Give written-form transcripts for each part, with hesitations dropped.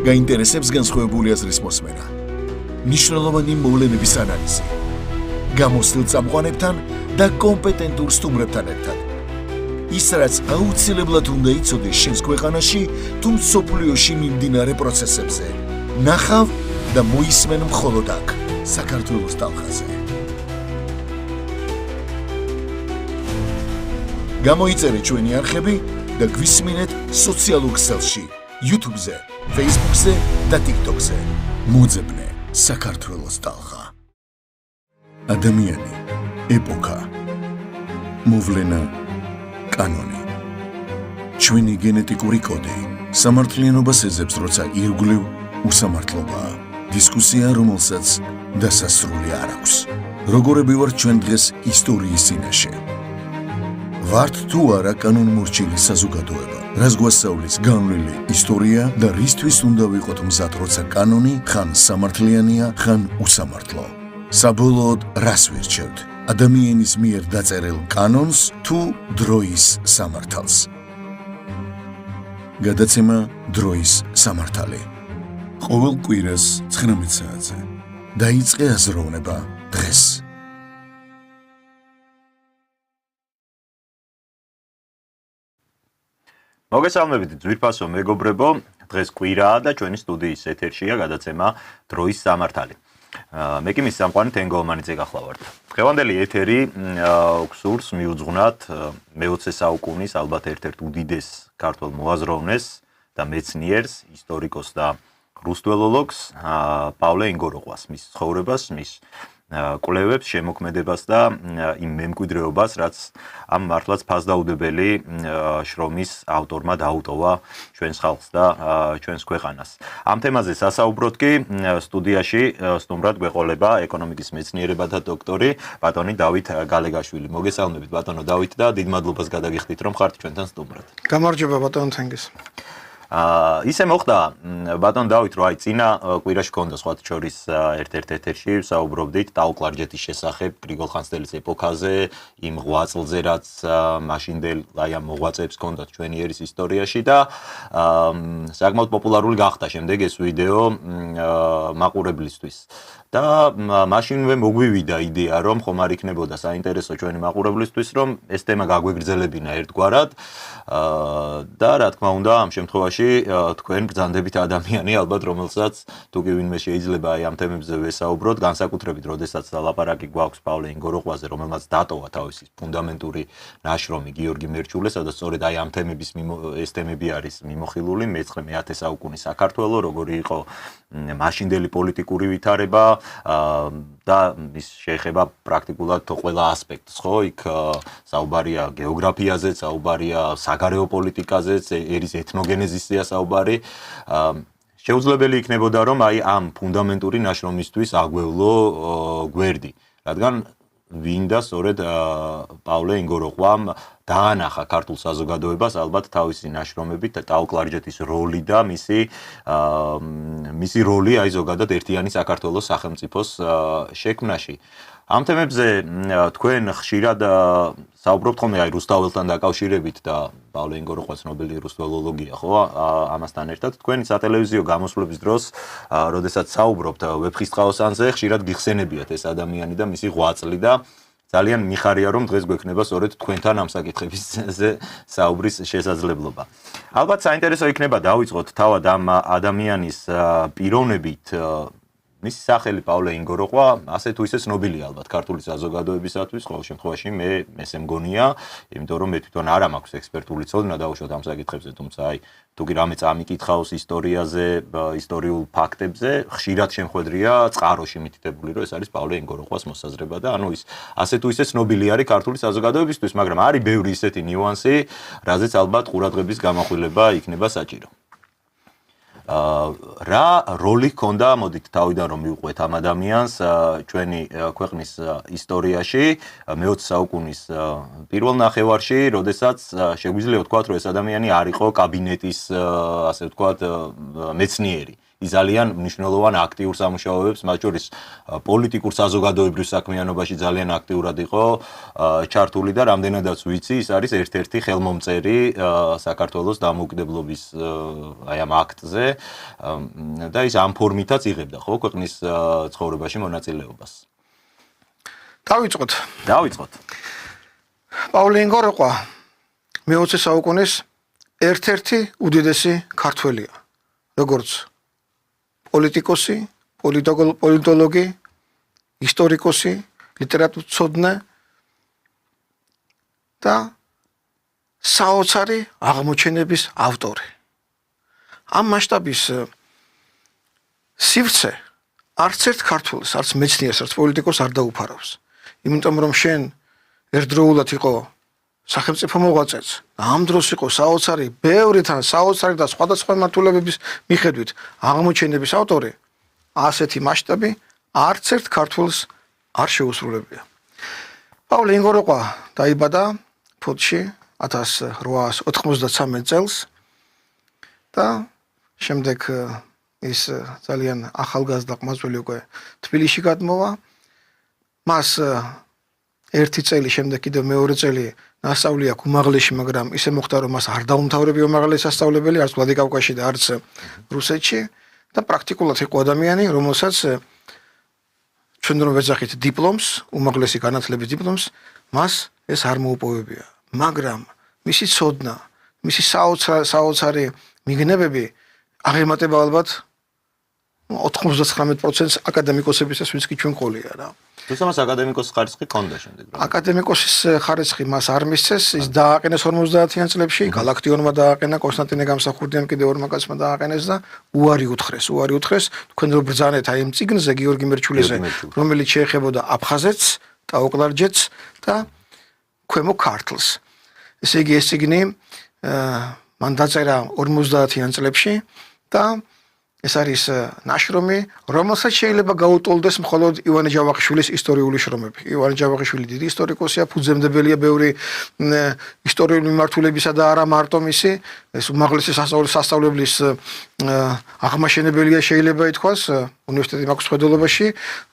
გაინტერესებს განსხვავებული აზრის მოსმენა, მნიშვნელოვანი მოვლენების ანალიზი, გამოცდილ წამყვანებთან და კომპეტენტურ სტუმრებთან ერთად. ის, რაც აუცილებლად უნდა იცოდეს შენს ქვეყანაში თუ მსოფლიოში მიმდინარე პროცესებზე. ნახავ და მოისმენ მხოლოდ აქ, საქართველოს ტალღაზე. გამოიწერეთ ჩვენი არხები და გვისმინეთ სოციალურ ქსელში, YouTube-ზე, Facebook-ზე და TikTok-ზე. მოძებნე საქართველოს ტალღა. ადამიანი, ეპოქა, მოვლენა, კანონი. ჩვენი გენეტიკური კოდი სამართლიანობას ეძებს, როცა ირგვლივ უსამართლობაა. დისკუსია, რომელსაც დასასრული არ აქვს. როგორები ვართ ჩვენ დღეს ისტორიის წინაშე? ვართ თუ არა კანონმორჩილი საზოგადოება, რაც გვასწავლის განვლილი ისტორია და რისთვის უნდა ვიყოთ მზად, როცა კანონი ხან სამართლიანია, ხან უსამართლო. საბოლოოდ რას ვირჩევთ? ადამიანის მიერ დაწერილ კანონს თუ დროის სამართალს? გადაცემა დროის სამართალი. ყოველ კვირას 19 საათზე. დაიწყე აზროვნება დღეს. მოგესალმებით ძვირფასო მეგობრებო, დღეს კვირაა და ჩვენი სტუდიის ეთერშია გადაცემა დროის სამართალი. მე კი მის სამყარო თენგოლმანიძე გახლავართ. დღევანდელი ეთერი გსურს მიუძღვნათ მე-20 საუკუნის ალბათ ერთ-ერთ უდიდეს ქართველ მოაზროვნეს და მეცნიერს, ისტორიკოს და რუსტველოლოგს პავლე ინგოროყვას, მის ცხოვრებას, მის კვლევებს, შემოქმედებას და იმ მემკვიდრეობას, რაც ამ მართლაც ფასდაუდებელი შრომის ავტორმა დაუტოვა ჩვენს ხალხს და ჩვენს ქვეყანას. ამ თემაზე სასაუბროთ კი სტუდიაში სტუმრად გვეყოლება ეკონომიკის მეცნიერებათა დოქტორი ბატონი დავით გალეგაშვილი. მოგესალმებით ბატონო დავით და დიდ მადლობას გადაგიხდით რომ ხართ ჩვენთან სტუმრად. გამარჯობა ბატონო თენგის. ისე მოხდა ბატონ დავით რომ აი წინა კვირაში გქონდა სხვათა შორის ერთ-ერთ ეთერში საუბრობდით ტაო-კლარჯეთის შესახებ გრიგოლ ხანძთელის ეპოქაზე, იმ ღვაწლზე რაც მაშინდელ აი ამ მოღვაწეებს ჰქონდათ ჩვენი ერის ისტორიაში და საკმაოდ პოპულარული გახდა შემდეგ ეს ვიდეო მაყურებლისთვის. და მაშინვე მოგვივიდა იდეა რომ ხომ არ იქნებოდა საინტერესო ჩვენი მაყურებლისთვის რომ ეს თემა გაგვეგრძელებინა ერთგვარად და რა თქმა უნდა ამ შემთხვევაში თქვენ ბრძანდებით ადამიანი ალბათ რომელსაც თუ კი ვინმე შეიძლება აი ამ თემებზე ვესაუბროთ განსაკუთრებით როდესაც ლაპარაკი გვაქვს პავლე ინგოროყვაზე რომელმაც დატოვა თავისი ფუნდამენტური ნაშრომი გიორგი მერჩულე სადაც სწორედ აი ამ თემების ეს თემები არის მიმოხილული მე-19 საუკუნის საქართველო როგორი იყო მაშინდელი პოლიტიკური ვითარება და ის შეეხება პრაქტიკულად ყველა ასპექტს, ხო? იქ საუბარია გეოგრაფიაზე, საუბარია საგარეო პოლიტიკაზე, ერის ეთნოგენეზისია საუბარი. შეუძლებელი იქნებოდა რომ აი ამ ფუნდამენტური ნაშრომისთვის აგვევლო გვერდი, რადგან ვინდა სწორედ პავლე ინგოროყვამ დაანახა ქართულ საზოგადოებას ალბათ თავისი ნაშრომებით ტაო-კლარჯეთის როლი და მისი როლი აი ზოგადად ერთიანი საქართველოს სახელმწიფოს შექმნაში. ამ თემებზე თქვენ ხშირად საუბრობთ ხოლმე აი რუსთაველთან დაკავშირებით და პავლე ინგოროყვა ცნობილი რუსტველოლოგია, ხო? ამასთან ერთად თქვენი სატელევიზიო გამოსვლების დროს, როდესაც საუბრობთ ვეფხისტყაოსანზე, ხშირად გიხსენებიათ ეს ადამიანი და მისი ღვაწლი და ძალიან მიხარია რომ დღეს გვექნება სწორედ თქვენთან ამ საკითხებზე საუბრის შესაძლებლობა. ალბათ საინტერესო იქნება დავიწყოთ თავად ამ ადამიანის პიროვნებით მისი სახელი პავლე ინგოროყვა ასე თუ ისე ცნობილია ალბათ ქართული საზოგადოებისათვის, ყოველ შემთხვევაში მე ესე მგონია, იმიტომ რომ მე თვითონ არ მაქვს ექსპერტული ცოდნა დაუშვათ ამ საკითხებზე, თუმცა აი თუ კი რამე წამიკითხავს ისტორიაზე, ისტორიულ ფაქტებზე, ხშირად შემხვედრია წყაროში მითითებული, რომ ეს არის პავლე ინგოროყვას მოსაზრება და ანუ ის ასე თუ ისე ცნობილი არის ქართული საზოგადოებისთვის, მაგრამ არის ბევრი ისეთი ნიუანსი, რაზეც ალბათ ყურადღების გამახვილება იქნება საჭირო. რა როლი ჰქონდა, მოდით თავიდან რომ მივყვეთ ამ ადამიანს ჩვენი ქვეყნის ისტორიაში მე-20 საუკუნის პირველ ნახევარში, როდესაც შეგვიძლია ვთქვათ, რომ ეს ადამიანი არ იყო კაბინეტის, ასე ვთქვათ, მეცნიერი. ის ძალიან მნიშვნელოვან აქტიურ სამუშაოებს, მათ შორის პოლიტიკურ საზოგადოებრივ საქმიანობაში ძალიან აქტიურად იყო ჩართული და რამდენადაც ვიცი, ის არის ერთ-ერთი ხელმომწერი საქართველოს დამოუკიდებლობის აი ამ აქტზე და ის ამ ფორმითაც იღებდა ხო ქვეყნის ცხოვრებაში მონაწილეობას. დავიწყოთ. პავლე ინგოროყვა მე-20 საუკუნის ერთ-ერთი უდიდესი ქართველია, როგორც პოლიტიკოსი, პოლიტოლოგი, ისტორიკოსი, ლიტერატურცოდნე და საოცარი აღმოჩენების ავტორი. ამ მასშტაბის სივრცე არც ერთ ქართველს, არც მეცნიერს, არც პოლიტიკოსს არ დაუფარავს. იმიტომ რომ შენ ერთდროულად იყო სახელმწიფო მოღვაწეც და ამ დროს იყო საოცარი, ბევრიდან საოცარი და სხვადასხვა მართულებების მიხედვით აღმოჩენების ავტორი, ასეთი მასშტაბი არც ერთ ქართველს არ შეუსრულებია. პავლე ინგოროყვა დაიბადა ფოთში 1893 წელს და შემდეგ ის ძალიან ახალგაზრდა ყმაწვილი უკვე თბილისში გადმოვა. მას ერთი წელი შემდეგ კიდევ მეორე წელი ნასწავლი აქვს უმაღლესში, მაგრამ ისე მოხდა რომ მას არ დაუმთავრებია უმაღლესი სასწავლებელი არც ვლადიკავკაზში და არც რუსეთში და პრაქტიკულად იყო ადამიანი, რომელსაც ჩვენ რომ ვეძახით დიპლომს, უმაღლესი განათლების დიპლომს, მას ეს არ მოუპოვებია. მაგრამ მისი ცოდნა, მისი საოცარი მიგნებები აღემატება ალბათ 99% აკადემიკოსებისას, ვინც კი ჩვენ ყოლია რა. თუმცა მას აკადემიკოსის ხარისხი ჰქონდა შემდეგ რა. აკადემიკოსის ხარისხი მას არ მისცეს, ის დააყენეს 50-იან წლებში, გალაქტიონმა დააყენა, კონსტანტინე გამსახურდიამ კიდევ ორმა კაცმა დააყენეს და უარი უთხრეს. თქვენ რო ბრძანეთ აი იმ წიგნზე გიორგი მერჩულიზე, რომელიც შეეხებოდა აფხაზეთს, ტაოკლარჯეთს და ქვემო ქართლს. ესე იგი ეს წიგნი მან დაწერა 50-იან წლებში და ეს არის ნაშრომი, რომელსაც შეიძლება გაუტოლდეს მხოლოდ ივანე ჯავახიშვილის ისტორიული შრომები. ივანე ჯავახიშვილი დიდი ისტორიკოსია, ფუძემდებელია ბევრი ისტორიული მიმართულებისა და არა მარტო მისი, ეს უმაღლესი სასწავლებლის აღმაშენებელია შეიძლება ითქვას, უნივერსიტეტი მაქვს ხედულობაში.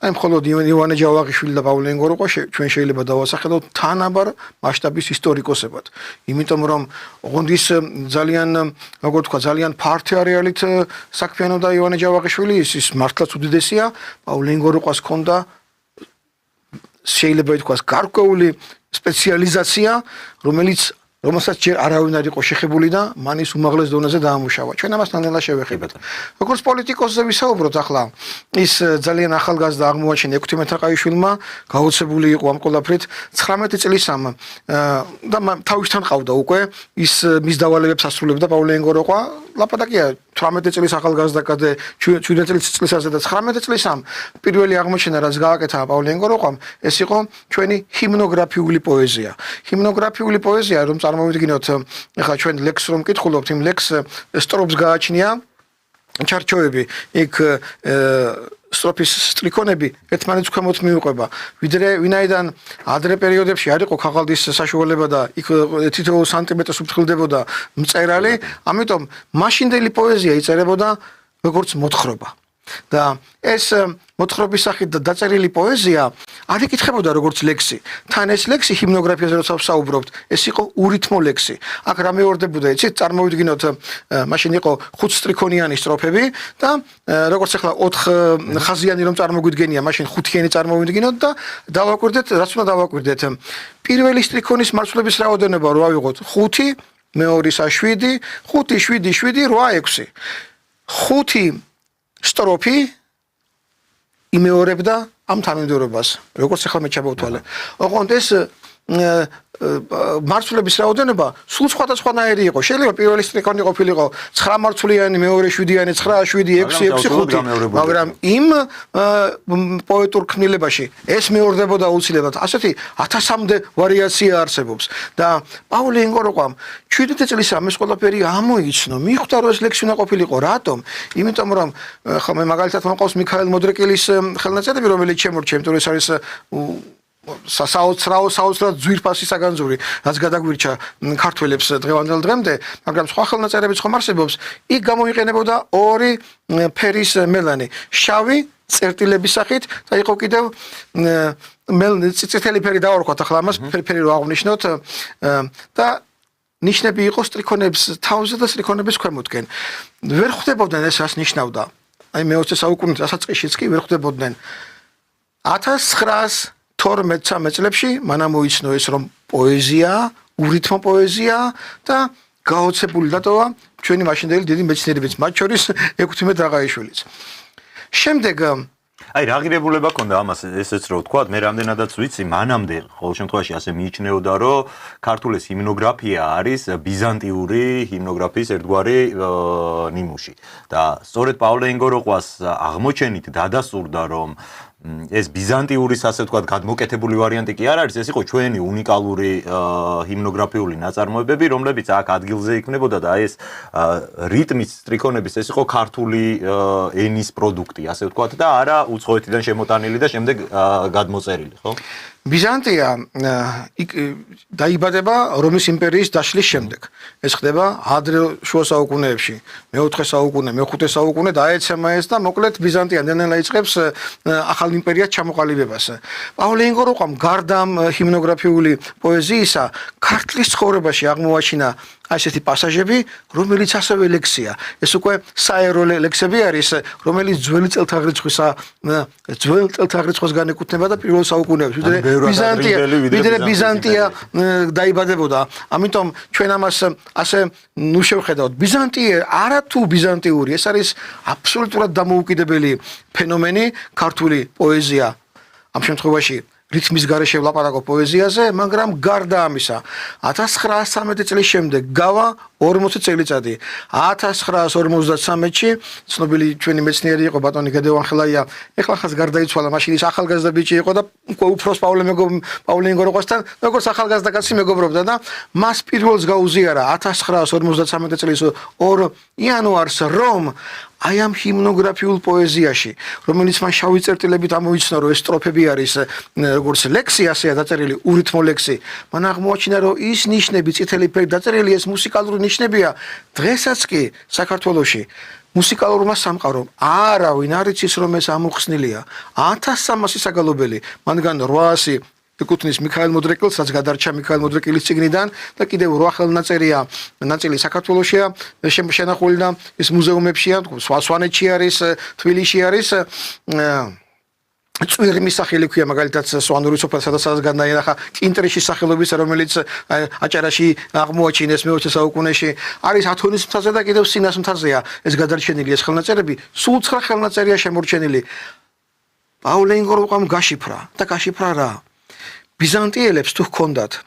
აი მხოლოდ ივანე ჯავახიშვილი და პავლე ინგოროყვა ჩვენ შეიძლება დავასახელოთ თანაბარ მასშტაბის ისტორიკოსებად. იმიტომ რომ ოღონდ ის ძალიან, როგორ თქვა, ძალიან ფართე არეალით საქმიანობდა ივანე ჯავახიშვილი, ის მართლაც უდიდესია, პავლე ინგოროყვას ჰქონდა შეიძლება ითქვას გარკვეული სპეციალიზაცია, რომელსაც ჯერ არავინ არ იყო შეხებული და მან ის უმაღლეს დონეზე დაამუშავა. ჩვენ ამას ნელ-ნელა შევეხებთ. როგორც პოლიტიკოსზე ვისაუბროთ ახლა, ის ძალიან ახალგაზრდა აღმოაჩინა ექვთიმე თაყაიშვილმა, გაოცებული იყო ამ ყველაფრით 19 წლისამ და თავისთან ყავდა უკვე ის მის დავალებებს ასრულებდა პავლე ინგოროყვა. ლაპარაკია 18 წლის ახალგაზრდა კაცზე 17 წლისაზე და 19 წლისამ პირველი აღმოჩენა რაც გააკეთა პავლე ინგოროყვამ, ეს იყო ჩვენი ჰიმნოგრაფიული პოეზია. ჰიმნოგრაფიული პოეზია, რომ წარმოვიდგინოთ, ახლა ჩვენ ლექს რომ კითხულობთ, იმ ლექს სტროფს გააჩნია ჩარჩოები, იქ სტროფის სტრიქონები ერთმანეთს ქვემოთ მიუყვება. ვინაიდან ადრე პერიოდებში არ იყო ქაღალდის საშუალება და იქ თითოეულ სანტიმეტრს უფრთხილდებოდა მწერალი, ამიტომ მაშინდელი პოეზია იწერებოდა როგორც მოთხრობა. და ეს მოთხრობის სახით დაწერილი პოეზია არ იკითხებოდა როგორც ლექსი. თან ეს ლექსი ჰიმნოგრაფიაზე როცა ვსაუბრობთ, ეს იყო ურითმო ლექსი. აქ რა მეორდებოდა, იცით, წარმოვიდგინოთ, მაშინ იყო 5 სტრიქონიანი სტროფები და როგორც ახლა 4 ხაზიანი რომ წარმოგვიდგენია, მაშინ 5-იანი წარმოვიდგინოთ და დავაკვირდეთ, რაც უნდა დავაკვირდეთ. პირველი სტრიქონის მარცვლების რაოდენობა რო ავიღოთ 5, მეორისა 7, 5, 7, 7, 8, 6. 5 სტროფი იმეორებდა ამ თანმიმდევრობას, როგორც ახლა მე ჩავავთვალე. ოღონდ ეს მარცვლების რაოდენობა სულ სხვადასხვანაირი იყო. შეიძლება პირველი სტრიქონი ყოფილიყო 9 მარცვლიანი, მეორე 7-იანი, 9, 7, 6, 6, 5, მაგრამ იმ პოეტურ ქმნილებაში ეს მეორდებოდა აუცილებლად. ასეთი 1000-მდე ვარიაცია არსებობს და პავლე ინგოროყვამ 17 წლისამ ეს ყველაფერი ამოიცნო. მიხვდა რომ ეს ლექსი უნდა ყოფილიყო. რატომ? იმიტომ რომ ხა მე მაგალითად მომყავს მიქაელ მოდრეკილის ხელნაწერები, რომელიც შემორჩა, იმიტომ რომ ეს არის საოცრად ძვირფასი საგანძური, რაც გადაგვირჩა ქართველებს დღევანდელ დღემდე, მაგრამ სხვა ხელნაწერებიც ხომ არსებობს, იქ გამოიყენებოდა ორი ფერის მელანი, შავი წერტილების სახით და იყო კიდევ წითელი ფერი დავარქვათ ახლა ამას ფერი რო აღვნიშნოთ და ნიშნები იყო სტრიქონების თავზე და სტრიქონების ქვემოთკენ. ვერ ხვდებოდნენ ეს რას ნიშნავდა. აი მე-20 საუკუნის დასაწყისშიც კი ვერ ხვდებოდნენ. 1912-13 წლებში მან ამოიცნო ეს რომ პოეზია, ურითმო პოეზია და გაოცებული დატოვა ჩვენი მაშინდელი დიდი მეცნიერებიც, მათ შორის ექვთიმე დრაღაიშვილიც. შემდეგ აი რაღირებულება ქონდა ამას ესეც რო ვთქვა, მე რამდენადაც ვიცი, მანამდე ყოველ შემთხვევაში ასე მიიჩნეოდა, რომ ქართული ჰიმნოგრაფია არის ბიზანტიური ჰიმნოგრაფიის ერთგვარი ნიმუში. და სწორედ პავლე ინგოროყვას აღმოჩენით დადასტურდა, რომ ეს ბიზანტიურის ასე ვთქვათ გადმოკეთებული ვარიანტი კი არ არის, ეს იყო ჩვენი უნიკალური ჰიმნოგრაფიული ნაწარმოებები, რომლებიც აქ ადგილზე იქმნებოდა და ეს რიტმის სტრიქონების ეს იყო ქართული ენის პროდუქტი, ასე ვთქვათ და არა უცხოეთიდან შემოტანილი და შემდეგ გადმოწერილი, ხო? ბიზანტია დაიბადება რომის იმპერიის დაშლის შემდეგ. ეს ხდება ადრე შუა საუკუნეებში, მე-4 საუკუნე, მე-5 საუკუნე დაეცემა ეს და მოკლედ ბიზანტია ნელ-ნელა იწყებს ახალ იმპერიას ჩამოყალიბებას. პავლე ინგოროყვამ გარდა ჰიმნოგრაფიული პოეზიისა, ქართლის ცხოვრებაში აღმოაჩინა ასეთი პასაჟები, რომელიც ასევე ლექსია. ეს უკვე საერო ლექსები არის, რომელიც ძველი წელთაღრიცხვას განეკუთვნება და პირველ საუკუნეებში. ვიდრე ბიზანტია დაიბადებოდა. ამიტომ ჩვენ ამას ასე შევხედავთ. ბიზანტია არა თუ ბიზანტიური, ეს არის აბსოლუტურად დამოუკიდებელი ფენომენი ქართული პოეზია. ამ შემთხვევაში რითმის გარეშე ვლაპარაკობ პოეზიაზე, მაგრამ გარდა ამისა, 1913 წლის შემდეგ გავა 40 წელიწადი. 1953-ში ცნობილი ჩვენი მეცნიერი იყო ბატონი გედევან ხელაია, ეხლა ხაც გარდაიცვალა, მაშინ ის ახალგაზრდა ბიჭი იყო და უკვე უფროს პავლე ინგოროყვასთან როგორც ახალგაზრდა კაცი მეგობრობდა და მას პირველს გაუზიარა 1953 წლის 2 იანვარს რომ აი ამ ჰიმნოგრაფიულ პოეზიაში, რომელიც მან შავი წერტილებით ამოიცნო, რომ ეს სტროფები არის როგორც ლექსი, ასეა დაწერილი ურითმო ლექსი. მან აღმოაჩინა, რომ ის ნიშნები, წითელი ფერით დაწერილი, ეს მუსიკალური ნიშნებია. დღესაც კი საქართველოში მუსიკალურმა სამყარომ არავინ არ იცის, რომ ეს ამოხსნილია. 1300 საგალობელი, მანგან 800 ეკუთვნის მიქაელ მოდრეკილს, რაც გადარჩა მიქაელ მოდრეკილის წიგნიდან და კიდევ 8 ხელნაწერია, ნაწილი საქართველოშია შენახული და ის მუზეუმებშია, სვანეთში არის, თბილისში არის. წვირმის სახელი ქვია მაგალითად სვანური სოფელ სადაც გადაინახა კინტრიშის სახელობის, რომელიც აჭარაში აღმოაჩინეს მე-20 საუკუნეში, არის ათონის მთაზე და კიდევ სინას მთაზეა ეს გადარჩენილი ეს ხელნაწერები, სულ 9 ხელნაწერია შემორჩენილი. პავლე ინგოროყვამ გაშიფრა და გაშიფრა რა? ბიზანტიელებს თუ ჰქონდათ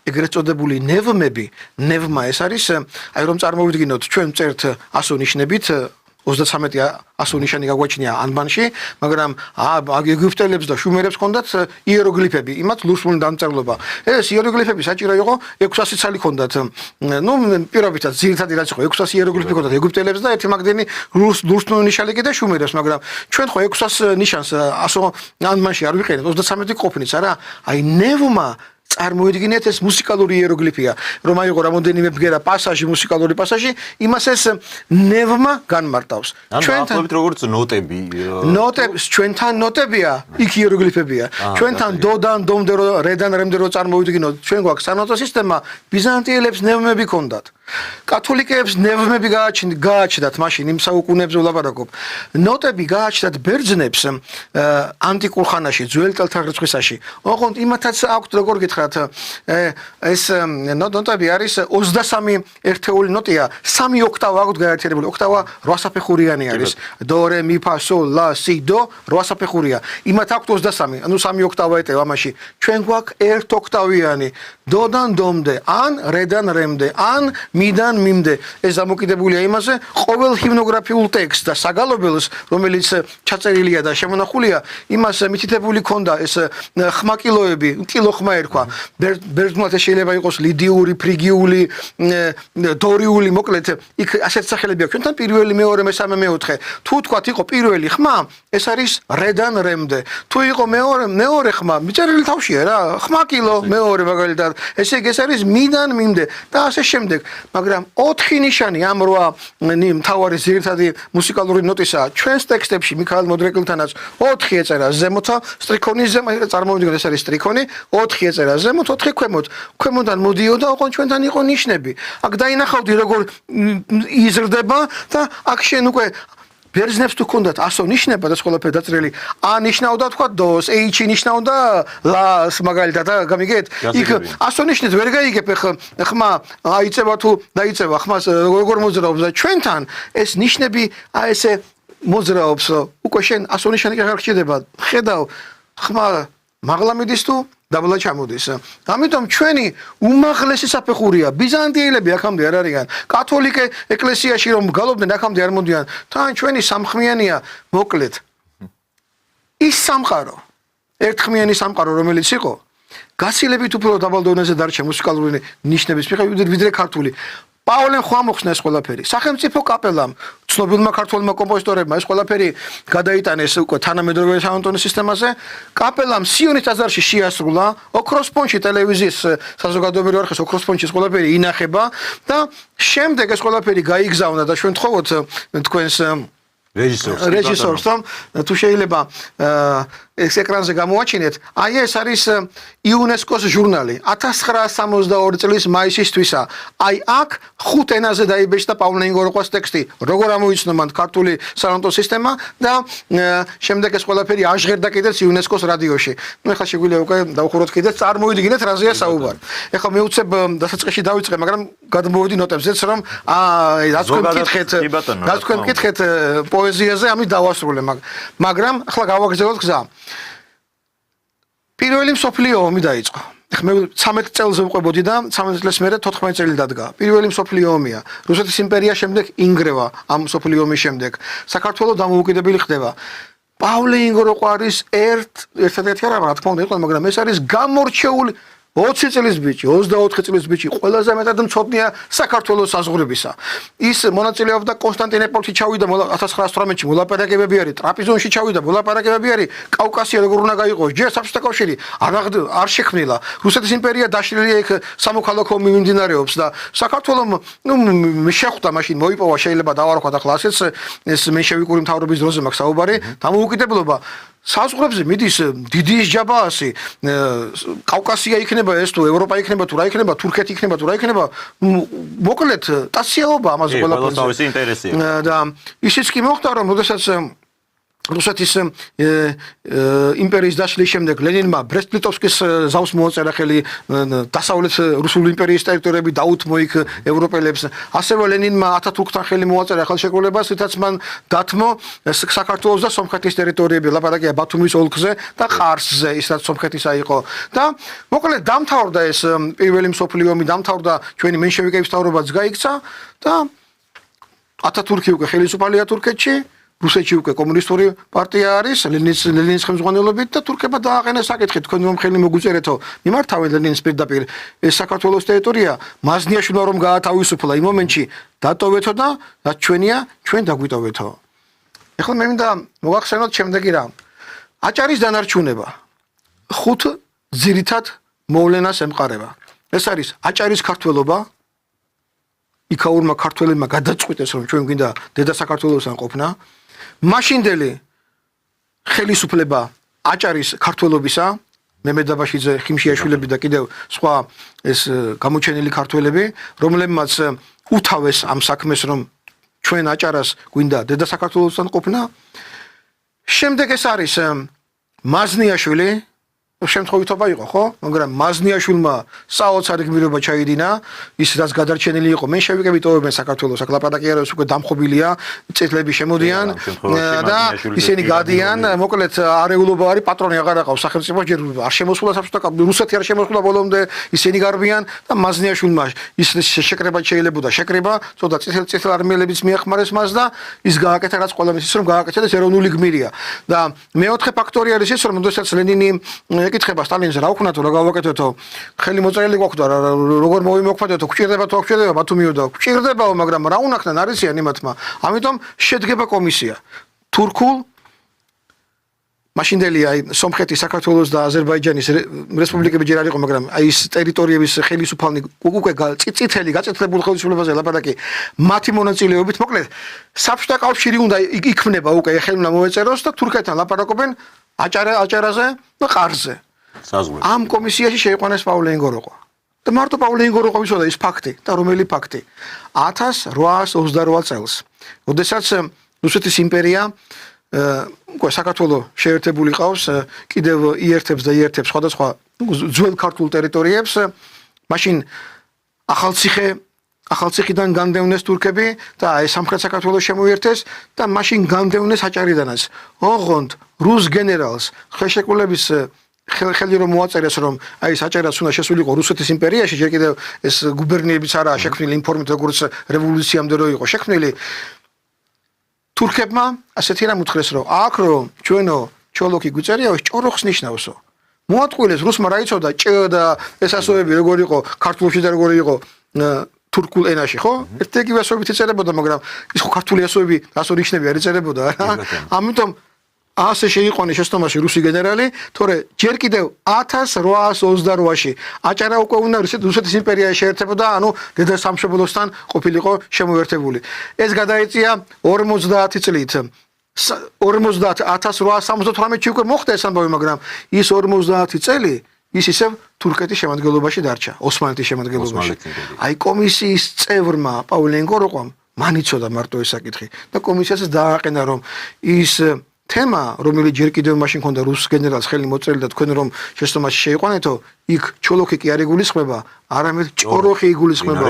ეგრეთ წოდებული ნევმები, ნევმა ეს არის, აი რომ წარმოვიდგინოთ, ჩვენ წერთ ასონიშნებით 33 ასონიშანი გაგვაჩნია ანბანში, მაგრამ ეგვიპტელებს და შუმერებს ჰქონდათ იეროგლიფები, იმათ ლურსმული დამწერლობა. ეს იეროგლიფები საჭირო იყო 600 ცალი ჰქონდათ. ნუ პირობითად ძირითადი რაც იყო 600 იეროგლიფი ჰქონდათ ეგვიპტელებს და ერთი მაგდენი ლურსმული ნიშანი კიდე შუმერებს, მაგრამ ჩვენ ხო 600 ნიშანს ასო ანბანში არ ვიყენებთ, 33 ყოფნიც არა. აი ნევმა წარმოიდგინეთ ეს მუსიკალური იეროგლიფია, რომ აიღო რამოდენიმე ბგერა პასაჟი, მუსიკალური პასაჟი, იმას ეს ნევმა განმარტავს. ჩვენთან როგორც ნოტები. ნოტებს ჩვენთან ნოტებია, იქ იეროგლიფებია. ჩვენთან დოდან დომდე რედან რემდე რო წარმოვიდგინოთ, ჩვენ გვაქვს სანოტო სისტემა, ბიზანტიელებს ნევმები ჰქონდათ. კათოლიკეებს ნევმები გააჩნდათ მაშინ იმ საუკუნეებზე ვლაპარაკობ. ნოტები გააჩნდათ ბერძნებს ანტიკურ ხანაში, ძველ წელთაღრიცხვისაში. ოღონდ იმათაც აქვთ როგორ გითხრათ, ეს ნოტები არის 23 ერთეული ნოტია, 3 ოქტავა აქვთ გაერთიანებული. ოქტავა 8 საფეხურიანი არის. დო, რე, მი, ფა, სოლ, ლა, სი, დო, 8 საფეხურია. იმათ აქვთ 23, ანუ 3 ოქტავა ეტევა ამაში. ჩვენ გვაქვს 1 ოქტავიანი, დოდან დომდე, ან რედან რემდე, ან მიდან მიმდე ეს დამოკიდებულია იმაზე, ყოველ ჰიმნოგრაფიულ ტექსტს და საგალობელს, რომელიც ჩაწერილია და შემონახულია, იმას მითითებული ქონდა ეს ხმაკილოები, კილო ხმა ერქვა. ბერძნულად ეს შეიძლება იყოს ლიდიური, ფრიგიული, დორიული, მოკლედ იქ ასეთ სახელები აქვს. ჩვენთან პირველი, მეორე, მესამე, მეოთხე. თუ თქვათ იყო პირველი ხმა, ეს არის რედან რემდე. თუ იყო მეორე ხმა, მიწერილი თავშია რა, ხმაკილო, მეორე მაგალითად. ესე იგი ეს არის მიდან მიმდე და ასე შემდეგ. მაგრამ 4 ნიშანი ამ 8 მთავარი ძირითადი მუსიკალური ნოტისაა. ჩვენს ტექსტებში მიქაელ მოდრეკილთანაც 4 ეწერა ზემოთა, სტრიქონის ზემოთ, წარმოვიდგინოთ ეს არის სტრიქონი, 4 ეწერა ზემოთ, 4 ქვემოთ. ქვემოდან მოდიოდა, ოღონდ ჩვენთან იყო ნიშნები. აქ დაინახავდი როგორ იზრდება და აქ შენ უკვე ბერძნებს თუ ქონდათ ასო ნიშნება და ყველაფერი დაწერილი. ა ნიშნავდა თქვა დოს, H ნიშნავდა ლას მაგალითად, გამიგეთ? იქ ასო ნიშნით ვერ გაიგებ ხმა აიწევა თუ დაიწევა ხმას როგორ მოძრაობს და ჩვენთან ეს ნიშნები ესე მოძრაობს. უკვე შენ ასო ნიშანი აღარ გჭირდება. ხედავ ხმა მაღლა მიდის თუ დაბლა ჩამოდის. ამიტომ ჩვენი უმაღლესი საფეხურია ბიზანტიელები აქამდე არ არიან. კათოლიკე ეკლესიაში რომ გალობდნენ აქამდე არ მოდიან. თან ჩვენი სამხმიანია მოკლედ. ის სამყარო, ერთხმიანი სამყარო რომელიც იყო, გაცილებით უფრო დაბალ დონეზე დარჩა მუსიკალური ნიშნების მიხედვით ვიდრე ქართული. პაოლემ ხო ამოხსნა ეს ყველაფერი. სახელმწიფო კაპელამ, ცნობილმა ქართველმა კომპოზიტორებმა ეს ყველაფერი გადაიტანეს უკვე თანამედროვე საუნტონის სისტემაზე. კაპელამ სიონის ტაძარში შეასრულა, ოქროსპონში ტელევიზიის საზოგადოებრივი არხის ოქროსპონში ეს ყველაფერი ინახება და შემდეგ ეს ყველაფერი გაიგზავნა და ჩვენ თხოვოთ თქვენს რეჟისორს თუ შეიძლება ეს ეკრანზე გამოაჩინეთ. აი ეს არის იუნესკოს ჟურნალი 1962 წლის მაისისთვისა. აი აქ 5 ენაზე დაიბეჭდა პავლე ინგოროყვას ტექსტი. როგორ ამოიცნო მან ქართული სანოტო სისტემა და შემდეგ ეს ყველაფერი აჟღერდა კიდეც იუნესკოს რადიოში. ნუ ეხლა შეგვიძლია უკვე დავხუროთ კიდეც წარმოვიდგინეთ რაზეა საუბარი. ეხლა მე უცებ დასაწყისში დავიწყე, მაგრამ გადმოვედი ნოტებზეც რომ რაც თქვენ მკითხეთ პოეზიაზე ამით დავასრულე, მაგრამ ახლა გავაგრძელოთ გზა. პირველი მსოფლიო ომი დაიწყო. მე 13 წელზე ვყვებოდი და 13 წელს მერე 14 წელი დადგა. პირველი მსოფლიო ომია. რუსეთის იმპერია შემდეგ ინგრევა ამ მსოფლიო ომის შემდეგ. საქართველოს დამოუკიდებელი ხდება. პავლე ინგოროყვა არის ერთადერთი არა, რა თქმა უნდა იყო, მაგრამ ეს არის გამორჩეული 20 წლის ბიჭი, 24 წლის ბიჭი, ყველაზე მეტად მცოდნია საქართველოს საზღვრებისა. ის მონაწილეობდა კონსტანტინოპოლში ჩავიდა 1918-ში მოლაპარაკებები არის, ტრაპიზონში ჩავიდა მოლაპარაკებები არის, კავკასია როგორ უნდა გაიყოს, ჯერ საბჭოთა კავშირი არ შექმნილა. რუსეთის იმპერია დაშლილია იქ სამოქალაქო ომი მიმდინარეობს და საქართველოს შეხვდა მაშინ მოიპოვა შეიძლება დავარქვათ ახლა ასეც ეს მენშევიკური მთავრობის დროზე მაქვს საუბარი, დამოუკიდებლობა საზღვრებზე მიდის დიდი ჯაბაასი, კავკასია იქნება ეს თუ ევროპა იქნება თუ რა იქნება, თურქეთი იქნება თუ რა იქნება, მოკლედ ტასიაობა ამაზე ყველაფერზე. ყველაფერს ინტერესია. და ისიც კი მოხდა რომ როდესაც რუსეთის იმპერიის დაშლის შემდეგ ლენინმა ბრესტ-ლიტოვსკის ზავს მოაწერა ხელი დასავლეთ რუსული იმპერიის ტერიტორიები დაუთმო იქ ევროპელებს. ასევე ლენინმა ათათურქთან ხელი მოაწერა ხელშეკრულებას, რითაც მან დათმო საქართველოს და სომხეთის ტერიტორიები, ლაპარაკია ბათუმის ოლქზე და ყარსზე, ის რაც სომხეთისა იყო. და მოკლედ დამთავრდა ეს პირველი მსოფლიო ომი, დამთავრდა ჩვენი მენშევიკების მთავრობაც გაიქცა და ათათურქი უკვე ხელისუფალია თურქეთში. რუსეთში უკვე კომუნისტური პარტია არის, ლენინის ხელმძღვანელობით და თურქებმა დააყენეს საკითხი, თქვენ რომ ხელი მოგუწერეთო, მიმართავენ ლენინის პირდაპირ ეს საქართველოს ტერიტორია, მაზნიაშვილმა რომ გაათავისუფლა იმ მომენტში, დატოვეთო და რაც ჩვენია, ჩვენ დაგვიტოვეთო. ეხლა მე მინდა მოგახსენოთ შემდეგი რამ. აჭარის დანარჩუნება 5 ძირითად მოვლენას ემყარება. ეს არის აჭარის ქართველობა, იქაურმა ქართველებმა გადაწყვიტეს რომ ჩვენ გვინდა დედა საქართველოსთან ყოფნა. მაშინდელი ხელისუფლება აჭარის ქართველობისა, მემედ დაბაშიძე, ხიმშიაშვილები და კიდევ სხვა ეს გამოჩენილი ქართველები, რომლებმაც უთავეს ამ საქმეს, რომ ჩვენ აჭარას გვინდა დედა საქართველოსთან ყოფნა. შემდეგ ეს არის მაზნიაშვილი, შემთხვევითობა იყო, ხო? მაგრამ მაზნიაშვილმა საოცარი გმირობა ჩაიდინა, ის რაც გადარჩენილი იყო, მე შევიკები ტოვებენ საქართველოს, აქ ლაპარაკი არა, უკვე დამხობილია, წითლები შემოდიან და ისინი გადიან, მოკლედ არეულობა არის, პატრონი აღარ აყავს სახელმწიფოს, ჯერ არ შემოსულა საბჭოთა რუსეთი არ შემოსულა ბოლომდე, ისინი გარბიან და მაზნიაშვილმა ის შეკრება შეიძლება შეკრება, ცოტა წითელ არმიელებიც მიახმარეს მას და ის გააკეთა რაც ყველამ ის რომ გააკეთეს ეროვნული გმირია. და მეოთხე ფაქტორი არის ის, რომ როდესაც ლენინი ეკითხება სტალინს რა უქნა თუ რა გავაკეთეთო ხელი მოწერილი გვაქვს და როგორ მოვიმოქმედეთო გვჭირდება თუ არ გვჭირდება ბათუმიო და გვჭირდებაო მაგრამ რა უნახდნენ არისიან იმათმა ამიტომ შედგება კომისია თურქულ მაშინდელი აი სომხეთის საქართველოს და აზერბაიჯანის რესპუბლიკები ჯერ არ იყო მაგრამ აი ეს ტერიტორიების ხელისუფალნი უკვე წითელი გაწითლებული ხელისუფლებაზე ლაპარაკი მათი მონაწილეობით მოკლედ საბჭოთა კავშირი უნდა იქმნება უკვე ხელმნა მოეწეროს და თურქეთთან ლაპარაკობენ აჭარაზე და ყარზე. ამ კომისიაში შეიყვანეს პავლე ინგოროყვა. და მარტო პავლე ინგოროყვა ვიცოდა ის ფაქტი და რომელი ფაქტი 1828 წელს. როდესაც რუსეთის იმპერია უკვე საქართველოს შეერთებული ყავს კიდევ იერთებს და იერთებს სხვადასხვა ძველ ქართულ ტერიტორიებს მაშინ ახალციხიდან განდევნეს თურქები და აი სამხრეთ საქართველოს შემოიერთეს და მაშინ განდევნეს აჭარიდანაც. ოღონდ რუს გენერალს ხელშეკრულების ხელი რომ მოაწერეს რომ აი ეს აჭარაც უნდა შესულიყო რუსეთის იმპერიაში ჯერ კიდევ ეს გუბერნიებიც არაა შექმნილი ინფორმით როგორც რევოლუციამდე რო იყო შექმნილი თურქებმა ასეთი რამ უთხრეს რომ აქ რომ ჩვენო ჩოლოქი გვიწერიაო ეს ჭოროხს ნიშნავსო მოატყუილეს რუსმა რა იცოდა ჭ და ესასოები როგორ იყო ქართულში და როგორ იყო თურქულ ენაში ხო ერთ-ერთი ასოებით იწერებოდა მაგრამ ის ხო ქართული ასოები ასო ნიშნები არ იწერებოდა რა ამიტომ ასე შეიყვანეს შეცდომაში რუსი გენერალი თორე ჯერ კიდევ 1828-ში აჭარა უკვე უნდა რუსეთის იმპერიაში შეერთებოდა ანუ დედა სამშობლოსთან ყოფილიყო შემოერთებული ეს გადაეწია 50 წლით 1878-ში უკვე მოხდა ეს ამბავი მაგრამ ის 50 წელი ის ისევ თურქეთის შემადგენლობაში დარჩა ოსმალეთის შემადგენლობაში აი კომისიის წევრმა პავლე ინგოროყვამ მან იცოდა მარტო ეს საკითხი და კომისიასაც დააყენა რომ ის თემა რომელიც ჯერ კიდევ მაშინ ქონდა რუს გენერალს ხელი მოწერილი და თქვენ რომ შეცდომაში შეიყვანეთო იქ ჩოლოქი კი არ იგულისხმება არამედ ჭოროხი იგულისხმება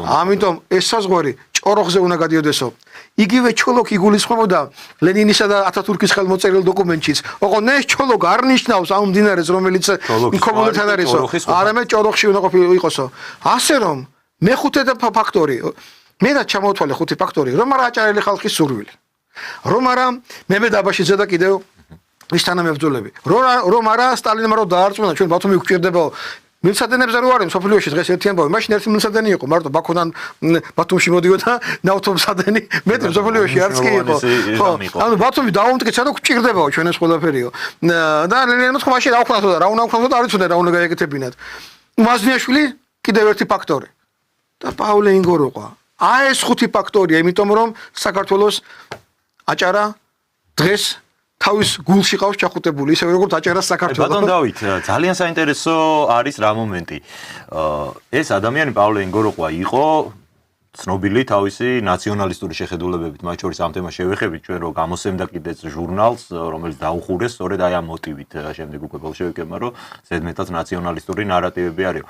ამიტომ ეს საზღვარი ჭოროხზე უნდა გადიოდესო იგივე ჩოლოქი იგულისხმებოდა ლენინისა და ათათურქის ხელმოწერილ დოკუმენტშიც ოღონდ ეს ჩოლოქ არ ნიშნავს ამ მდინარეს რომელიც ინკომუნთან არისო არამედ ჭოროხში უნდა ყოფილიყოსო ასე რომ მეხუთე ფაქტორი მე რა ჩამოვთვალე ხუთი ფაქტორი რომ არა აჭარელი ხალხის სურვილი რომ არა მემედაბაში ზედა კიდევ ის თანამებრძოლები რომ არა სტალინმა რო დაარწმუნა ჩვენ ბათუმი გვჭირდებაო მილსადენებზე რო არის სოფლიოში დღეს ერთი ამბავი მაშინ ერთი მილსადენი იყო მარტო ბაქოდან ბათუმში მოდიოდა ნავთობსადენი მეტი სოფლიოში არც კი იყო ხო ანუ ბათუმი დაუმტკიცა რომ გვჭირდებაო ჩვენ ეს ყველაფერიო და ლენინმა თქვა მაშინ რა ვქნათო და რა უნდა ვქნათო და არ იცოდა რა უნდა გაეკეთებინათ მაზნიაშვილი კიდევ ერთი ფაქტორი და პავლე ინგოროყვა აი ეს ხუთი ფაქტორია იმიტომ რომ საქართველოს აჭარა დღეს თავის გულში ყავს ჩახუტებული ისე როგორც აჭარას საქართველოს ბატონ დავით ძალიან საინტერესო არის რა მომენტი ეს ადამიანი პავლე ინგოროყვა იყო ცნობილი თავისი ნაციონალისტური შეხედულებებით მათ შორის ამ თემას შევეხებით ჩვენ რომ გამოსცემდა კიდეც ჟურნალს რომელიც დაუხურეს სწორედ აი ამ მოტივით შემდეგ უკვე ბოლშევიკებმა რომ ზედმეტად ნაციონალისტური ნარატივები არის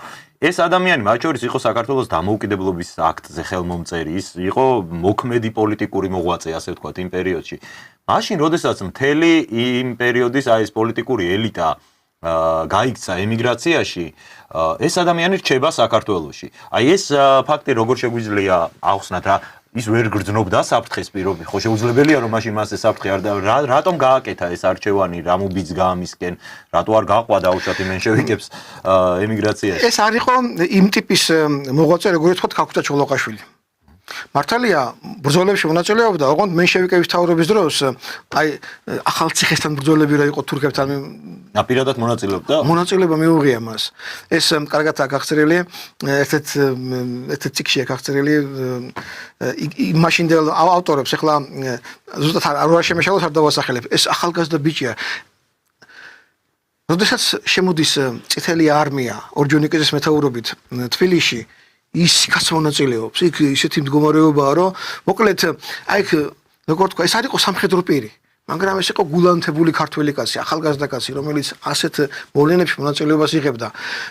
ეს ადამიანი მათ შორის იყო საქართველოს დამოუკიდებლობის აქტზე ხელმომწერი ის იყო მოქმედი პოლიტიკური მოღვაწე ასე ვთქვათ იმ პერიოდში მაშინ როდესაც მთელი იმ პერიოდის აი ეს პოლიტიკური ელიტა გაიქცა ემიგრაციაში ეს ადამიანი რჩება საქართველოში აი ეს ფაქტი როგორ შეგვიძლია ახსნათ რა ის ვერ გრძნობდა საფრთხეს პირობი ხო შეუძლებელია რომ მაშინ მას ეს საფრთხე არ რატომ გააკეთა ეს არჩევანი რა მუბიც გაამისკენ რატო არ გაყვა დაუშვათ მენშევიკებს ემიგრაციაში ეს არ იყო იმ ტიპის მოღვაწე როგორ ვთქვათ ქაქუცა ჩოლოყაშვილი მართალია ბრძოლებში მონაწილეობდა ოღონდ მენშევიკების თავრობის დროს აი ახალციხესთან ბრძოლები რა იყო თურქებთან ნაპირადად მონაწილეობდა მონაწილეობა მიუღია მას ეს კარგადაა გახსრილი ერთ ციკშია გახსრილი მაშინდელ ავტორებს ახლა ზუსტად არ შემეშალოთ არ დავასახელებ ეს ახალგაზრდა ბიჭია როდესაც შემოდის წითელი არმია ორჯონიკიძის მეთაურობით თბილისში ის კაც მონაწილეობს იქ ისეთი მდგომარეობაა რომ მოკლედ აი როგორ თქვა ეს არ იყო სამხედრო პირი მაგრამ ეს იყო გულანთებული ქართველი კაცი, ახალგაზრდა კაცი, რომელიც ასეთ მოვლენებში მონაწილეობას იღებდა.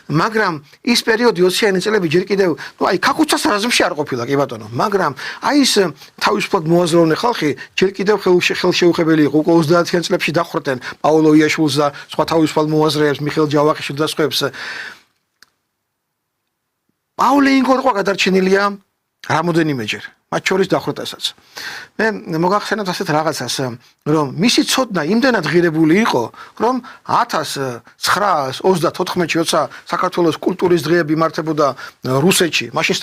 მაგრამ ის პერიოდი 20-იანი წლები ჯერ კიდევ, აი, ქაქუცას რაზმში არ ყოფილა, კი ბატონო, მაგრამ აი ეს თავისუფლად მოაზროვნე ხალხი ჯერ კიდევ ხელშეუხებელი იყო. უკვე 30-იან წლებში დახვრეტენ პაოლო იაშვილს და სხვა თავისუფალ მოაზრეებს, მიხეილ ჯავახიშვილს და სხვებს. პაოლე ინგოროყვა გადარჩენილია რამოდენიმეჯერ, მათ შორის დახვრეტასაც. მე მოგახსენებთ ასეთ რაღაცას, რომ მისი ცოდნა იმდენად ღირებული იყო, რომ 1934-ში, როცა საქართველოს კულტურის დღეები იმართებოდა რუსეთში, მაშინ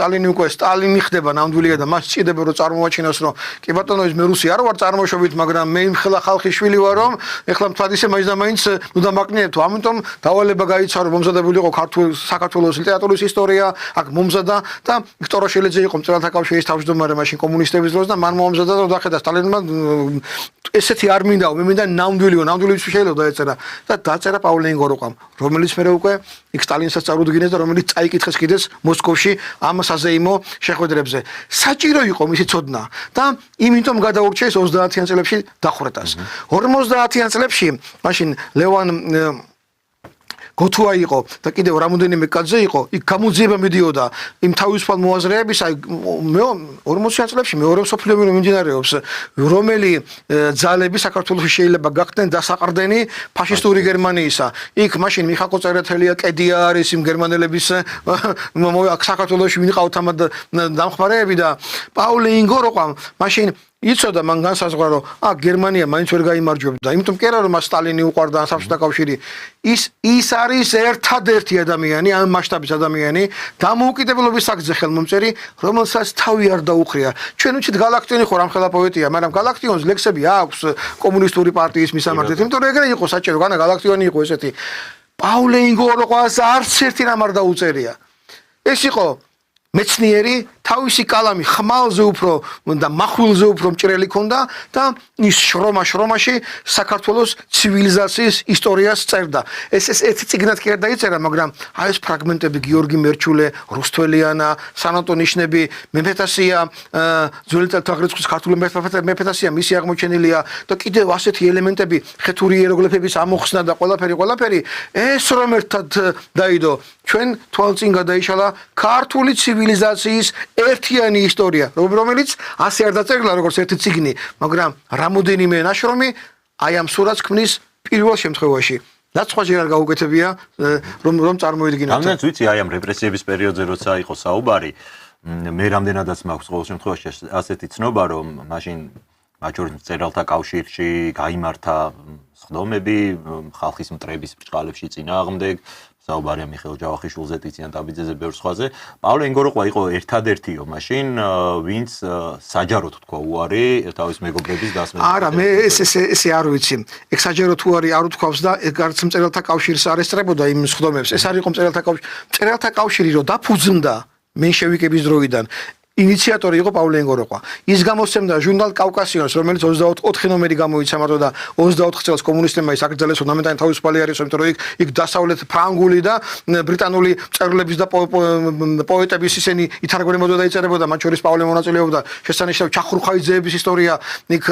სტალინი ხდება ნამდვილია და მას სჭირდება რომ წარმოაჩინოს, რომ კი ბატონო, ის მე რუსი არ ვარ წარმოშობით, მაგრამ მე იმხელა ხალხის შვილი ვარ, რომ ეხლა მთვად ისე მაინც და მაინც უნდა მაკნიებთო. ამიტომ დავალება გაიცა, რომ მომზადებული იყო საქართველოს ლიტერატურის ისტორია, აქ მომზადა და ვიქტორ ოშელეძე იყო მწერალთა კავშირის თავმჯდომარე მაშინ კომუნისტების დროს და მან მომზადა და დახედა სტალინმა ესეთი არ მინდაო, მე მინდა ნამდვილიო, ნამდვილიც შეიძლება დაეწერა და დაწერა პაოლე ინგოროყვამ, რომელიც მე უკვე იქ სტალინსაც წარუდგინეს და რომელიც წაიკითხეს კიდეც მოსკოვში ამ საზეიმო შეხვედრებზე. საჭირო იყო მისი ცოდნა და იმიტომ გადაურჩა ეს 30-იან წლებში დახვრეტას. 50-იან წლებში მაშინ ლევან გოთუა იყო და კიდევ რამოდენიმე კაცზე იყო, იქ გამოძიება მიდიოდა იმ თავისუფალ მოაზრეების, აი 40-იან წლებში მეორე მსოფლიო ომი მიმდინარეობს, რომელი ძალები საქართველოში შეიძლება გახდნენ დასაყრდენი ფაშისტური გერმანიისა. იქ მაშინ მიხა ყოწერეთელია, კედია არის იმ გერმანელების საქართველოში ვინყავთ ამად დამხმარეები და პაოლე ინგოროყვამ მაშინ იცოდა მან განსაზღვრა რომ გერმანია მაინც ვერ გაიმარჯვებდა, იმიტომ კი არა რომ სტალინი უყვარდა საბჭოთა კავშირი. ის არის ერთადერთი ადამიანი, ამ მასშტაბის ადამიანი, დამოუკიდებლობის საგზე ხელმომწერი, რომელსაც თავი არ დაუხრია. ჩვენ ვიცით გალაქტიონი ხო რამხელა პოეტია, მაგრამ გალაქტიონს ლექსები აქვს კომუნისტური პარტიის მისამართით, იმიტომ რომ ეგრე იყო საჭირო, განა გალაქტიონი იყო ესეთი. პაოლე ინგოროყვას არც ერთი რამ არ დაუწერია. ეს იყო მეცნიერი, თავისი კალამი ხმალზე უფრო და מחვილზე უფრო მჭრელი ქონდა და ის შრომაში საქართველოს ცივილიზაციის ისტორიას წერდა. ეს ერთი წიგნად კი არ დაიწერა, მაგრამ აი ეს ფრაგმენტები გიორგი მერჩულე, რუსთველიანა, სანატო ნიშნები, მეფეთასია, ძველი თაღრიცხვის ქართული მეფეთასია, მისი აღმოჩენილია და კიდევ ასეთი ელემენტები, ხეთური იეროგლიფების ამოხსნა და ყველაფერი, ეს რომ ერთად დაიდო, ჩვენ თვალწინ გადაიშალა ქართული ცივილიზაციის ერთიანი ისტორია, რომელიც ასე არ დაწერილა როგორც ერთი წიგნი, მაგრამ რამოდენიმე ნაშრომი აი ამ სურათს ქმნის პირველ შემთხვევაში. რაც სხვა ჯერ არ გაუკეთებია, რომ წარმოიდგინოთ. რამდენიც ვიცი, აი ამ რეპრესიების პერიოდზე როცა იყო საუბარი, მე რამდენადაც მაქვს ყოველ შემთხვევაში ასეთი ცნობა, რომ მაშინ მათ შორის მწერალთა კავშირში გაიმართა სხდომები ხალხის მტრების ბრჭყალებში წინააღმდეგ, საუბარია მიხეილ ჯავახიშვილზე, ტიციან ტაბიძეზე, ბევრ სხვაზე. პაოლე ინგოროყვა იყო ერთადერთიო მაშინ, ვინც საჯაროდ თქვა უარი თავის მეგობრების დასმენას. არა, მე ესე არ ვიცი. ეგ საჯაროდ უარი არ უთქვავს და ეგ არც მწერალთა კავშირს არ ესწრებოდა იმ სხდომებს. ეს არ იყო მწერალთა კავშირი. მწერალთა კავშირი რო დაფუძნდა მენშევიკების დროიდან ინიციატორი იყო პაოლე ინგოროყვა. ის გამოსცემდა ჟურნალ კავკასიონს, რომელიც 24 ნომერი გამოიცა მარტო და 24 წელს კომუნისტებმა ის აკრძალეს, რომ ნამდვილად თავისუფალი არის, იმიტომ რომ იქ დასავლეთ ფრანგული და ბრიტანული მწერლების და პოეტების ისინი ითარგმნებოდა და იწერებოდა, მათ შორის პაოლე მონაწილეობდა. შესანიშნავი ჩახურხაიძეების ისტორია, იქ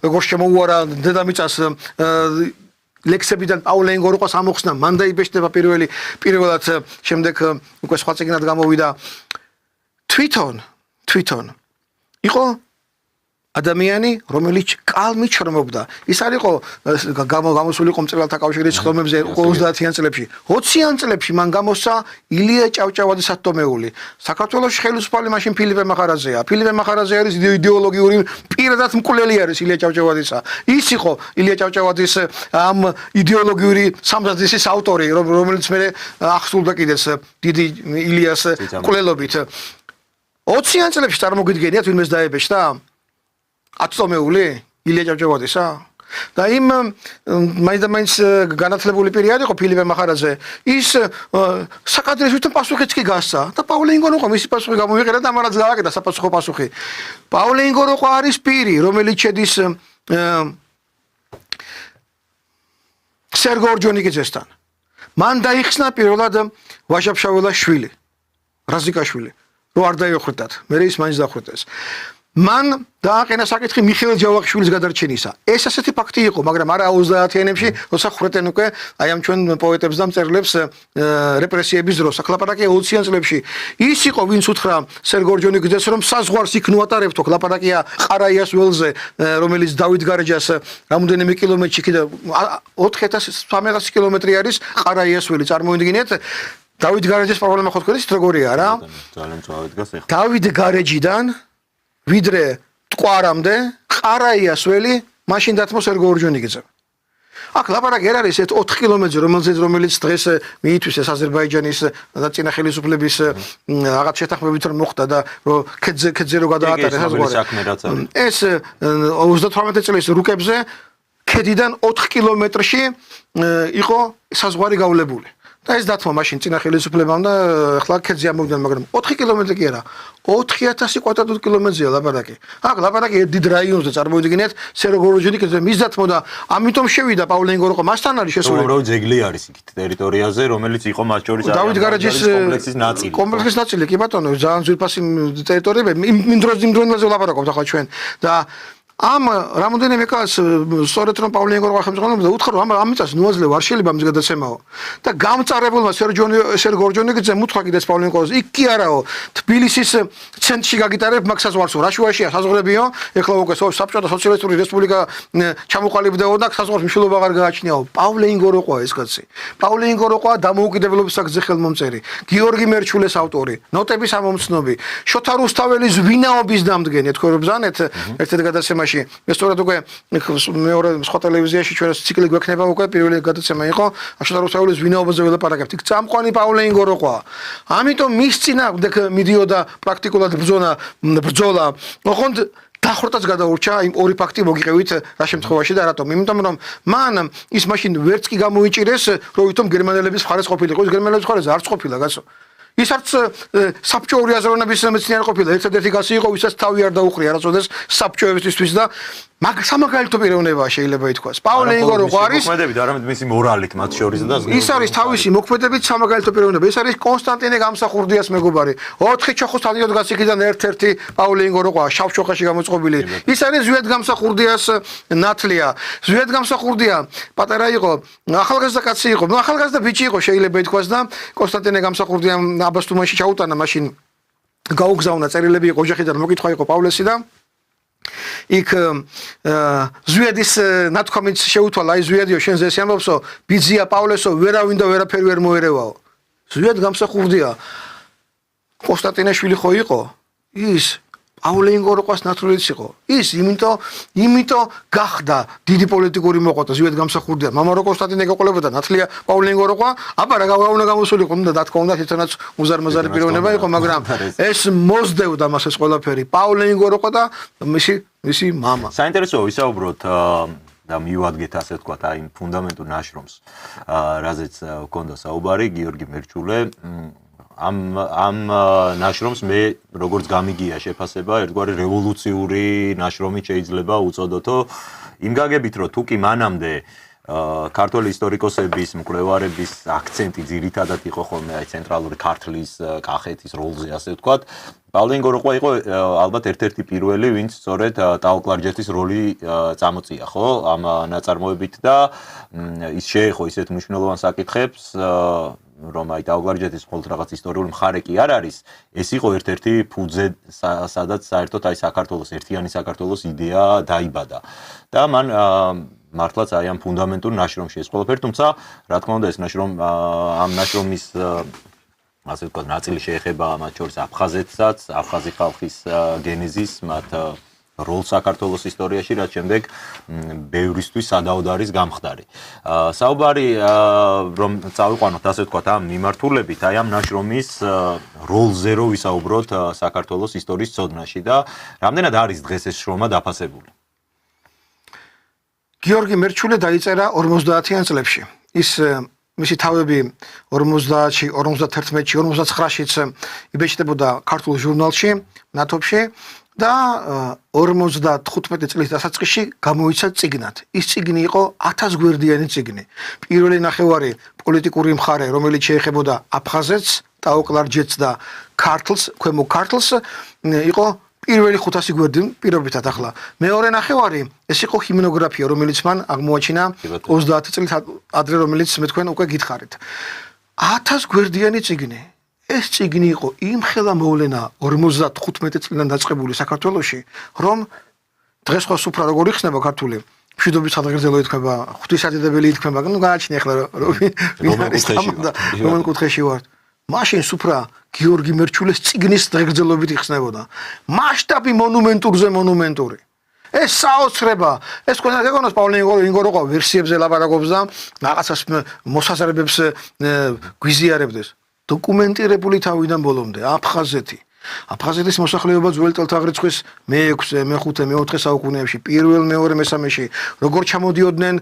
როგორ შემოუარა დედამიწას ლექსებიდან პაოლე ინგოროყვას ამოხსნა, მან დაიბეჭდება პირველად შემდეგ უკვე სხვა წიგნად გამოვიდა. თვითონ იყო ადამიანი, რომელიც კალმით შრომობდა. ის არ იყო გამოსული მწერალთა კავშირის სხდომებზე 30-იან წლებში. 20-იან წლებში მან გამოსცა ილია ჭავჭავაძის ათტომეული. საქართველოს ხელისუფალი მაშინ ფილიპე მახარაძეა. ფილიპე მახარაძე არის იდეოლოგიური პირადად მკვლელი არის ილია ჭავჭავაძისა. ის იყო ილია ჭავჭავაძის ამ იდეოლოგიური სამზადისის ავტორი, რომელიც მე ახსულდა კიდეც დიდი ილიას მკვლელობით. 20-იან წლებში წარმოგიდგენიათ ვინმეს დაებეჭდა? ათტომეული ილია ჭავჭავაძისა და იმ მაინც განათლებული პირი არ იყო ფილიპე მახარაძე. ის საკადრესთან პასუხიც კი გასცა და პაოლე ინგოროყვა მისი პასუხი გამოიყენა და ამარაც გააკეთა საპასუხო პასუხი. პაოლე ინგოროყვა არის პირი, რომელიც შედის სერგო ორჯონიკიძესთან. მან დაიხსნა პირველად ვაჟა-ფშაველას შვილი, რაზიკაშვილი. რო არ დაიხვედათ, მე ის მაინც დახვედეს. მან დააყენა საკითხი მიხეილ ჯავახიშვილის გადარჩენისა. ეს ასეთი ფაქტი იყო, მაგრამ არა 30-იანებში, როცა ხრეტენ უკვე აი ამ ჩვენ პოეტებს და მწერლებს რეპრესიების დროს. ლაპარაკია 20-იან წლებში. ის იყო, ვინც უთხრა სერგორჯონიკიძეს, რომ საზღვარს იქ ნუატარებთო, ლაპარაკია ყარაიას ველზე, რომელიც დავით გარეჯას რამოდენიმე კილომეტრში კიდე 4300 კილომეტრი არის ყარაიას ველი. წარმოიდგინეთ, დავით გარეჯის პრობლემა ხო თქვენ იცით როგორია რა? ძალიან მწვავე დგას ეხლა. დავით გარეჯიდან ვიდრე ტყვარამდე ყარაიას ველი მაშინ დათმო სერგორჯონიკიძე. აქ ლაპარაკი არ არის 4 კილომეტრზე, რომელიც დღეს მიითვისეს აზერბაიჯანის და წინა ხელისუფლების რაღაც შეთანხმებით რომ მოხდა და რომ ქედზე რო გადაატარეს საზღვარი. ეს 38 წლის რუკებზე ქედიდან 4 კილომეტრში იყო საზღვარი გავლებული. და ეს დათმო მაშინ წინა ხელისუფლებამ და ახლა ქედზე ამოვიდნენ, მაგრამ 4 კილომეტრი კი არა, 4000 კვადრატულ კილომეტრზეა ლაპარაკი. აქ ლაპარაკი დიდ რაიონზე წარმოიდგინეთ, სერგორჯონიკიძე მის დათმო და ამიტომ შევიდა პავლენგოროყო მასთან არის შესული. უბრალოდ ძეგლი არის იქით ტერიტორიაზე, რომელიც იყო მათ შორის დავით გარეჯის კომპლექსის ნაწილი. კომპლექსის ნაწილი, კი ბატონო, ძალიან ძვირფასი ტერიტორიები, იმ დროზე ვლაპარაკობთ ახლა ჩვენ და ამ რამოდენიმე კაც სწორედ რომ პავლენგოროყა ხელმძღვანელობდა უთხრა რომ ამიწას ნუაზლე არ შეიძლება ამის გადაცემაო და გამწარებულმა სერგორჯონიკიძემ უთხრა კიდეც პავლენგოროყას იქ კი არაო თბილისის ცენტრში გაგიტარებ მაგ საზღვარსო რა შუაშია საზღვრებიო ეხლა უკვე საბჭოთა სოციალისტური რესპუბლიკა ჩამოყალიბდაო და საზღვარს მნიშვნელობა აღარ გააჩნიაო პავლენგოროყა ეს კაცი პავლენგოროყა დამოუკიდებლობის აქტზე ხელმომწერი გიორგი მერჩულეს ავტორი ნოტების ამომცნობი შოთა რუსთაველის ვინაობის დამდგენი თქვენ რომ ბრძანეთ ერთ-ერთ გადაცემაში ეს სწორედ უკვე მეორე სხვა ტელევიზიაში ჩვენ ციკლი გვექნება უკვე პირველი გადაცემა იყო შოთა რუსთაველის ვინაობაზე ველაპარაკებთ იქ წამყვანი პავლენგოროყა ამიტომ მის წინააღმდეგ მიდიოდა პრაქტიკულად ბრძოლა ოღონდ დახრტაც გადაურჩა იმ ორი ფაქტი მოგიყევით რა შემთხვევაში და რატომ იმიტომ რომ მან ის მაშინ ვერც კი გამოიჭირეს რომ ვითომ გერმანელების მხარეს ყოფილიყო ის გერმანელების მხარეს არც ყოფილა კაცო ის არც საბჭოური აზროვნების მეცნიერი ყოფილა ერთადერთი კაცი იყო ვისაც თავი არ დაუხრია არასოდეს საბჭოებისთვის და მაგ სამაგალითო პიროვნებაა შეიძლება ითქვას პავლენგოროყა არის მოქმედებით არამედ მისი მორალით მათ შორის და ის არის თავისი მოქმედებით სამაგალითო პიროვნება ეს არის კონსტანტინე გამსახურდიას მეგობარი 4 ჩოხოს სტადიონად გასიქიდან ერთ-ერთი პავლენგოროყა შავშოხაში გამოწყობილი ის არის ზვიად გამსახურდიას ნათლია ზვიად გამსახურდია პატარა იყო ახალგაზრდა კაცი იყო ნუ ახალგაზრდა ბიჭი იყო შეიძლება ითქვას და კონსტანტინე გამსახურდიამ აბასთუმანში ჩაუტანა მაშინ გაუგზავნა წერილები იყო ოჯახიდან მოკითხვა იყო პავლესი და იქ ზვიადის ნათქვამით შეუთვალა აი ზვიადიო შენზე ეს ამბობსო ბიძია პავლესო ვერავინ და ვერაფერი ვერ მოერევაო ზვიად გამსახურდია კონსტანტინეშვილი ხო იყო ის პავლენგოროყას ნათლულიც იყო ის იმიტომ გახდა დიდი პოლიტიკური მოღვაწე ზვიად გამსახურდია მამა რო კონსტანტინე გაყოლებოდა ნათლია პავლენგოროყა აბა რა უნდა გამოსულიყო უნდა დათქვა უნდა თვითონაც უზარმაზარი პიროვნება იყო მაგრამ ეს მოსდევდა მას ეს ყველაფერი პავლენგოროყა და მისი მამა საინტერესოა ვისაუბროთ და მივადგეთ ასე ვთქვათ აი ფუნდამენტურ ნაშრომს რაზეც ჰქონდა საუბარი გიორგი მერჩულე ამ ნაშრომს მე როგორც გამიგია შეფასება ერთგვარი რევოლუციური ნაშრომი შეიძლება უწოდოთო იმ გაგებით რომ თუ კი მანამდე ქართული ისტორიკოსების მკვლევარების აქცენტი ძირითადად იყო ხოლმე აი ცენტრალური ქართლის კახეთის როლზე ასე ვთქვათ პავლენგოროყა იყო ალბათ ერთ-ერთი პირველი ვინც სწორედ ტაო-კლარჯეთის როლი წამოწია ხო ამ ნაწარმოებით და ის შეეხო ისეთ მნიშვნელოვან საკითხებს რომ აი ტაო-კლარჯეთის მხოლოდ რაღაც ისტორიული მხარე კი არ არის ეს იყო ერთ-ერთი ფუძე სადაც საერთოდ აი საქართველოს ერთიანი საქართველოს იდეა დაიბადა და მან მართლაც აი ამ ფუნდამენტურ ნაშრომში ეს ყველაფერი თუმცა რა თქმა უნდა ეს ამ ნაშრომის ასე ვთქვათ ნაწილი შეეხება მათ შორის აფხაზეთსაც აფხაზი ხალხის გენეზის მათ როლს საქართველოს ისტორიაში რაც შემდეგ ბევრისთვის სადავოდ არის გამხდარი. საუბარი რომ წავიყვანოთ ასე ვთქვათ ამ მიმართულებით აი ამ ნაშრომის როლზე რო ვისაუბროთ საქართველოს ისტორიის ცოდნაში და რამდენად არის დღეს ეს შრომა დაფასებული. გიორგი მერჩულე დაიწერა 50-იან წლებში. ის მისი თავები 50-ში, 51-ში, 59-შიც იბეჭდებოდა ქართულ ჟურნალში, ნათობში და 55 წლის დასაწყისში გამოიცა წიგნად. ის წიგნი იყო 1000 გვერდიანი წიგნი. პირველი ნახევარი პოლიტიკური მხარე, რომელიც შეეხებოდა აფხაზეთს, ტაო-კლარჯეთს და ქართლს, ქვემო ქართლს, იყო პირველი 500 გვერდი პირობითად ახლა. მეორე ნახევარი ეს იყო ჰიმნოგრაფია, რომელიც მან აღმოაჩინა 30 წელით ადრე, რომელიც მე თქვენ უკვე გითხარით. 1000 გვერდიანი წიგნი. ეს წიგნი იყო იმ ხელა მოვლენა 55 წლიდან დაწყებული საქართველოში, რომ დღეს ხო სუფრა როგორ იხსნება ქართული მშვიდობის სადღეგრძელო ითქება, ღვთისადიდებელი ითქება, ну გააჩნია ახლა რომ არის თამდა, რომელ კუთხეში ვარ. მაშინ სუფრა გიორგი მერჩულეს წიგნის დღეგრძელობით იხსნებოდა. მასშტაბი მონუმენტური. ეს საოცრება, ეს თქვენ გეგონოს პავლე ინგოროყვა ვერსიებზე ლაპარაკობს და რაღაცას მოსაზრებებს გვიზიარებდეს. დოკუმენტირებული თავიდან ბოლომდე აფხაზეთის მოსახლეობა ძველი წელთაღრიცხვის მე-6, მე-5, მე-4 საუკუნეებში, პირველ, მეორე, მესამეში, როგორ ჩამოდიოდნენ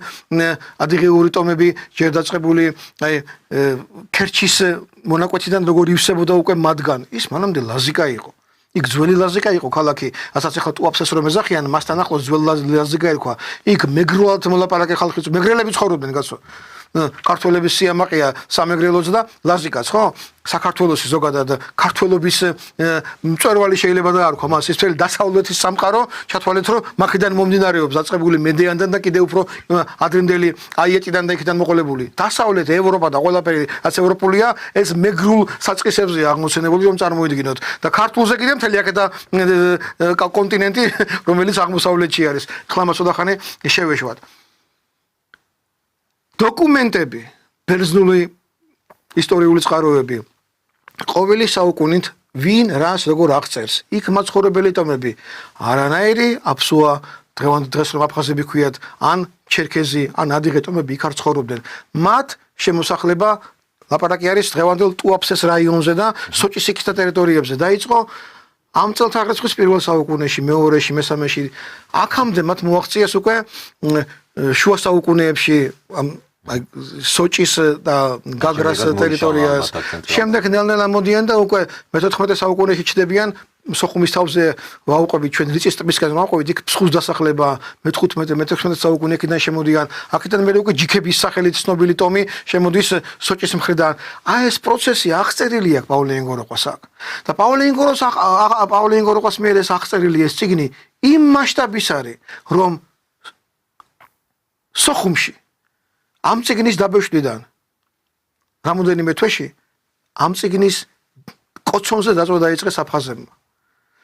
ადიღეური ტომები, ჯერ დაწყებული ქერჩის მონაკვეთიდან როგორ ივსებოდა უკვე მათგან. ის მანამდე ლაზიკა იყო. იქ ძველი ლაზიკა იყო ქალაქი, ასაც ახლა ტუაფსეს რომ ეძახიან, მასთან ახლოს ძველი ლაზიკა ერქვა. იქ მეგრულად მოლაპარაკე ხალხი, მეგრელები ცხოვრობდნენ, კაცო. ქართველების სიამაყეა სამეგრელოც და ლაზიკაც, ხო? საქართველოს ზოგადად ქართველობის მწვერვალი შეიძლება და არ ვქვა, მას ის მთელი დასავლეთის სამყარო ჩათვალეთ, რომ მაქედან მომდინარეობს დაწყებული მედეანდან და კიდევ უფრო ადრინდელი აიეტიდან და იქიდან მოყოლებული. დასავლეთ ევროპა და ყველაფერი რაც ევროპულია, ეს მეგრულ საწყისებზეა აღმოცენებული, რომ წარმოიდგინოთ. და ქართულზე კიდევ მთელი აქეთა კონტინენტი, რომელიც აღმოსავლეთში არის. ხლა მას ოდახანი შევეშვათ. დოკუმენტები, ბერძნული ისტორიული წყაროები, ყოველი საუკუნით ვინ რას როგორ აღწერს. იქ მაცხოვრებელი ტომები არანაირი აფსუა დღეს რომ აფხაზები ქვიათ, ან ჩერქეზი, ან ადიღე ტომები იქ არ ცხოვრობდნენ. მათ შემოსახლება ლაპარაკი არის დღევანდელ ტუაფსეს რაიონზე და სოჭის იქთა ტერიტორიებზე დაიწყო ამ წელთაღრიცხვის პირველ საუკუნეში, მეორეში, მესამეში. აქამდე მათ მოაღწიეს უკვე შუა საუკუნეებში სოჭის და გაგრას ტერიტორიას. შემდეგ ნელ-ნელა მოდიან და უკვე მე-14 საუკუნეში ჩდებიან სოხუმის თავზე ვაუყვებით ჩვენ რიწის ტბისკენ ვაუყვებით იქ ფსხუს დასახლება მე-15 მე-16 საუკუნეიდან შემოდიან. აქედან მე უკვე ჯიქების სახელით ცნობილი ტომი შემოდის სოჭის მხრიდან. აი ეს პროცესი აღწერილი აქვს პავლე ინგოროყვას აქ. და პავლე ინგოროყვას მიერ ეს აღწერილი ეს წიგნი იმ მასშტაბის არის, რომ სოხუმში ამ წიგნის დაბეჭდიდან რამოდენიმე თვეში ამ წიგნის კოცონზე დაწვა დაიწყეს აფხაზებმა.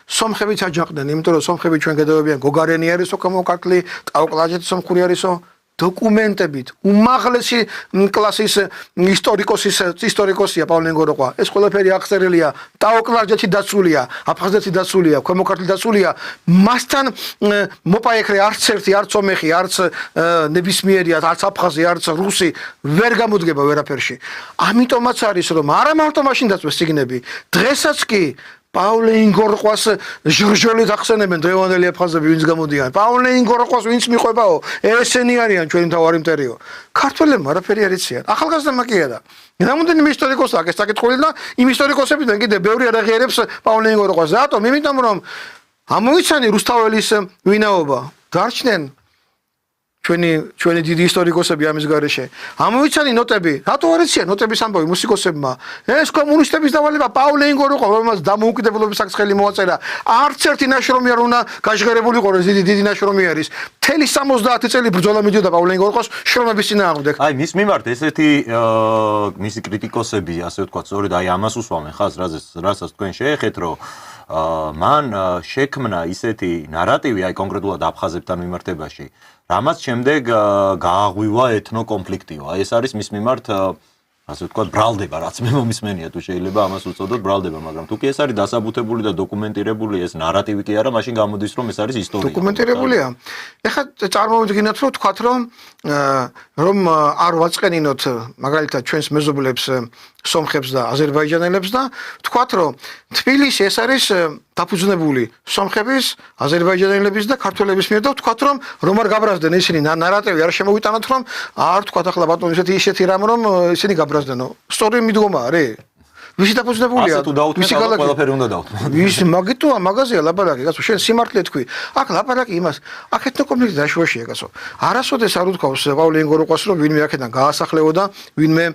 სომხები ჩაჯაყდნენ, იმიტომ რომ სომხები ჩვენ გედავებიან გოგარენი არისო, კომოკარტლი, ტაოკლაჯეთი სომხური არისო, დოკუმენტებით უმაღლესი კლასის ისტორიკოსია პავლე ინგოროყვა. ეს ყველაფერი აღწერილია, ტაოკლაჯეთი დაცულია, აფხაზეთი დაცულია, კომოკარტლი დაცულია. მასთან მოპაექრე არც ერთი, არც სომეხი, არც ნებისმიერი, არც აფხაზი, არც რუსი ვერ გამოდგება ვერაფერში. ამიტომაც არის რომ არა მარტო მაშინ დაწვეს წიგნები, დღესაც კი პავლე ინგოროყვას ჟრჟოლით ახსენებენ დღევანდელი აფხაზები ვინც გამოდიან. პავლე ინგოროყვას ვინც მიყვებაო, ესენი არიან ჩვენი მთავარი მტერიო. ქართველებმა არაფერი არ იციან. ახალგაზრდა კი არა. რამოდენიმე ისტორიკოსი აქვს ეს საკითხული და იმ ისტორიკოსებიდან კიდე ბევრი არ აღიარებს პავლე ინგოროყვას. რატომ? იმიტომ რომ ამოიცანი რუსთაველის ვინაობა. დარჩნენ ჩვენი დიდი ისტორიკოსები ამის გარეშე. ამოიცანი ნოტები. რატო არ იციან ნოტების ამბავი მუსიკოსებმა? ეს კომუნისტების დავალება პავლე ინგოროყვა, რომელმაც დამოუკიდებლობის აქ ხელი მოაწერა. არც ერთი ნაშრომი არ უნდა გაჟღერებულიყო, ეს დიდი ნაშრომი არის. მთელი 70 წელი ბრძოლა მიდიოდა პავლე ინგოროყვას შრომების წინააღმდეგ. აი მის მიმართ ესეთი მისი კრიტიკოსები, ასე ვთქვათ, სწორედ აი ამას უსვამენ ხაზს, რასაც თქვენ შეეხეთ, რომ მან შექმნა ისეთი ნარატივი აი კონკრეტულად აფხაზებთან მიმართებაში, რამაც შემდეგ გააღვივა ეთნოკონფლიქტიო. აი ეს არის მის მიმართ ასე ვთქვათ ბრალდება, რაც მე მომისმენია, თუ შეიძლება ამას უწოდოთ ბრალდება, მაგრამ თუ კი ეს არის დასაბუთებული და დოკუმენტირებული ეს ნარატივი კი არა, მაშინ გამოდის რომ ეს არის ისტორია. დოკუმენტირებულია. ეხლა წარმოვიდგინოთ რომ თქვათ რომ არ ვაწყენინოთ მაგალითად ჩვენს მეზობლებს სომხებს და აზერბაიჯანელებს და თქვათ რომ თბილისი ეს არის დაფუძნებული სომხების, აზერბაიჯანელების და ქართველების მიერ და თქვათ რომ არ გაბრაზდნენ ისინი ნარატივი არ შემოვიტანოთ რომ არ თქვათ ახლა ბატონო ისეთი რამ რომ ისინი გაბრაზდნენო. სწორი მიდგომა არის. ვისი დაფუძნებულია? ასე თუ დაუთმეთ, ალბათ ყველაფერი უნდა დაუთმოთ. ის მაგიტოა, მაგაზია ლაპარაკი, კაცო, შენ სიმართლე თქვი. აქ ლაპარაკი იმას, აქ ეთნოკონფლიქტი დაშვაშია, კაცო. არასოდეს არ უთქვავს პავლე ინგოროყვას, რომ ვინმე აქედან გაასახლებოდა, ვინმე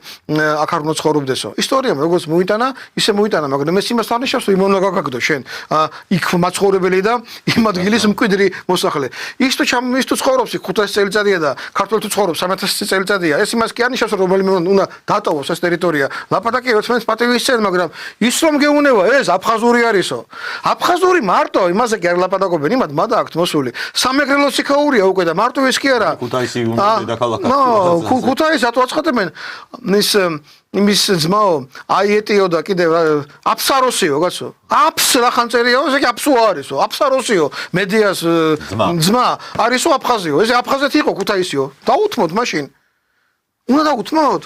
აქ არ უნდა ცხოვრობდესო. ისტორიამ როგორც მოიტანა, ისე მოიტანა, მაგრამ ეს იმას არ ნიშნავს, რომ იმ უნდა გაგაგდო შენ. იქ მაცხოვრებელი და იმ ადგილის მკვიდრი მოსახლე. ის თუ ცხოვრობს 500 წელიწადია და ქართველ თუ ცხოვრობს 3000 წელიწადია, ეს იმას კი არ ნიშნავს, რომ რომელიმე უნდა დატოვოს ეს ტერიტორია. ლაპარაკი ერთმანეთს პატივისცემ, მაგრამ ის რომ გეუნება ეს აფხაზური არისო. აფხაზური მარტო იმაზე კი არ ლაპარაკობენ, იმათ მადა აქვთ მოსული. სამეგრელო სიქაურია უკვე და მარტო ეს კი არა. ქუთაისი უნდა დედაქალაქად. ქუთაისი ატვაცხატებენ იმის ძმაო, აიეტიო და კიდევ აფსაროსიო, კაცო. აფს რახან წერია, ესე კი აფსო არისო. აფსაროსიო, მედიას ძმა არისო აფხაზიო. ესე აფხაზეთი იყო ქუთაისიო. დაუთმოთ მაშინ. უნდა დაუთმოთ.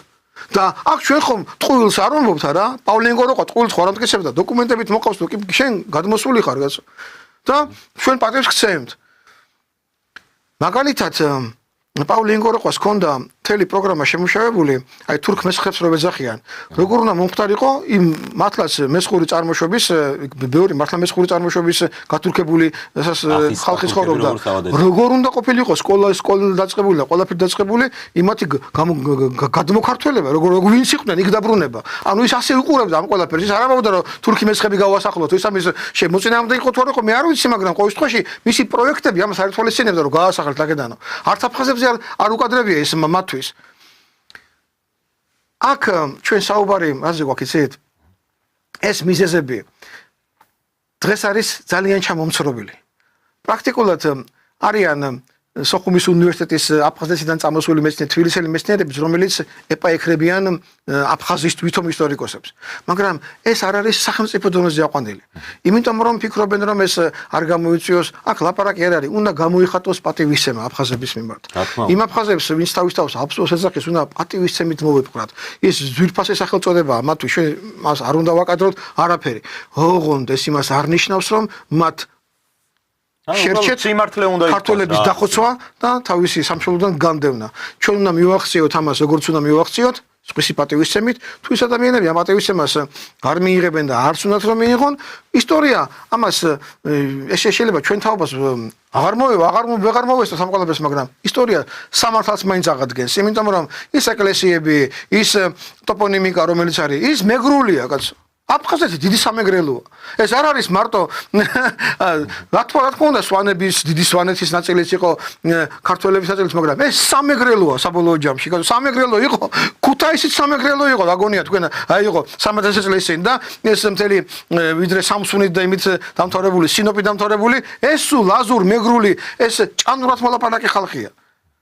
და აქ ჩვენ ხომ ტყუილს არ ვამბობთ არა? პავლე ინგოროყვა ტყუილს ხო არ ამტკიცებდა და დოკუმენტებით მოყავს თუ კი შენ გადმოსული ხარ კაცო. და ჩვენ პატივს გცემთ. მაგალითად პავლე ინგოროყვას ჰქონდა მთელი პროგრამა შემუშავებული, აი თურქ მესხებს რო ეძახიან. როგორ უნდა მომხდარიყო იმ მართლაც მესხური წარმოშობის, ბევრი მართლა მესხური წარმოშობის გათურქებული ხალხის ცხოვრობდა. როგორ უნდა ყოფილიყო სკოლა დაწყებული და ყველაფერი დაწყებული, იმათი გადმოქართველება, როგორ ვინც იყვნენ იქ დაბრუნება. ანუ ის ასე უყურებდა ამ ყველაფერს, ის არ ამბობდა რომ თურქი მესხები გავასახლოთ, ის ამის შემოწინააღმდეგე იყო თუ არა ხო, მე არ ვიცი, მაგრამ ყოველ შემთხვევაში მისი პროექტები ამას არ ითვალისწინებდა რომ გაასახლოთ აქედანო. არც აფხაზებზე არ უკადრებია ეს მათთვის. აქ ჩვენ საუბარი რაზე გვაქვს იცით? ეს მიზეზები დღეს არის ძალიან ჩამომცრობილი. პრაქტიკულად არიან სოხუმის უნივერსიტეტის აფხაზეთიდან წამოსული მეცნიერი, თბილისელი მეცნიერები, რომელიც ეპაექრებიან აფხაზის თვითონ ისტორიკოსებს. მაგრამ ეს არ არის სახელმწიფო დონეზე აყვანილი. იმიტომ რომ ფიქრობენ რომ ეს არ გამოიწვიოს, აქ ლაპარაკი არ არის, უნდა გამოიხატოს პატივისცემა აფხაზების მიმართ. იმ აფხაზებს, ვინც თავის აფსოს ეძახის, უნდა პატივისცემით მოვეპყრათ. ის ძვირფასი სახელწოდებაა მათთვის, ჩვენ მას არ უნდა ვაკადროთ არაფერი. ოღონდ ეს იმას არ ნიშნავს, რომ მათ შერჩეთ სიმართლე უნდა იყოს ქართველების დახოცვა და თავისი სამშობლოდან განდევნა. ჩვენ უნდა მივახციოთ ამას, როგორც უნდა მივახციოთ, სხვისი პატივისცემით, თუ ის ადამიანები ამ პატივისცემას არ მიიღებენ და არც უნდათ რომ მიიღონ, ისტორია ამას ეს შეიძლება ჩვენ თაობას აღარ მოვესწროთ ამ ყველაფერს, მაგრამ ისტორია სამართალს მაინც აღადგენს, იმიტომ რომ ის ეკლესიები, ის ტოპონიმიკა რომელიც არის, ის მეგრულია, კაცო. აფხაზეთი დიდი სამეგრელოა. ეს არ არის მარტო რა თქმა უნდა სვანების დიდი სვანეთის ნაწილიც იყო ქართველების ნაწილიც, მაგრამ ეს სამეგრელოა საბოლოო ჯამში. სამეგრელო იყო, ქუთაისიც სამეგრელო იყო, აგონია თქვენ აი იყო 3000 წლის წინ და ეს მთელი ვიდრე სამსუნით და იმით დამთავრებული, სინოპი დამთავრებული, ეს სულ ლაზურ მეგრული, ეს ჭანურად მოლაპარაკე ხალხია.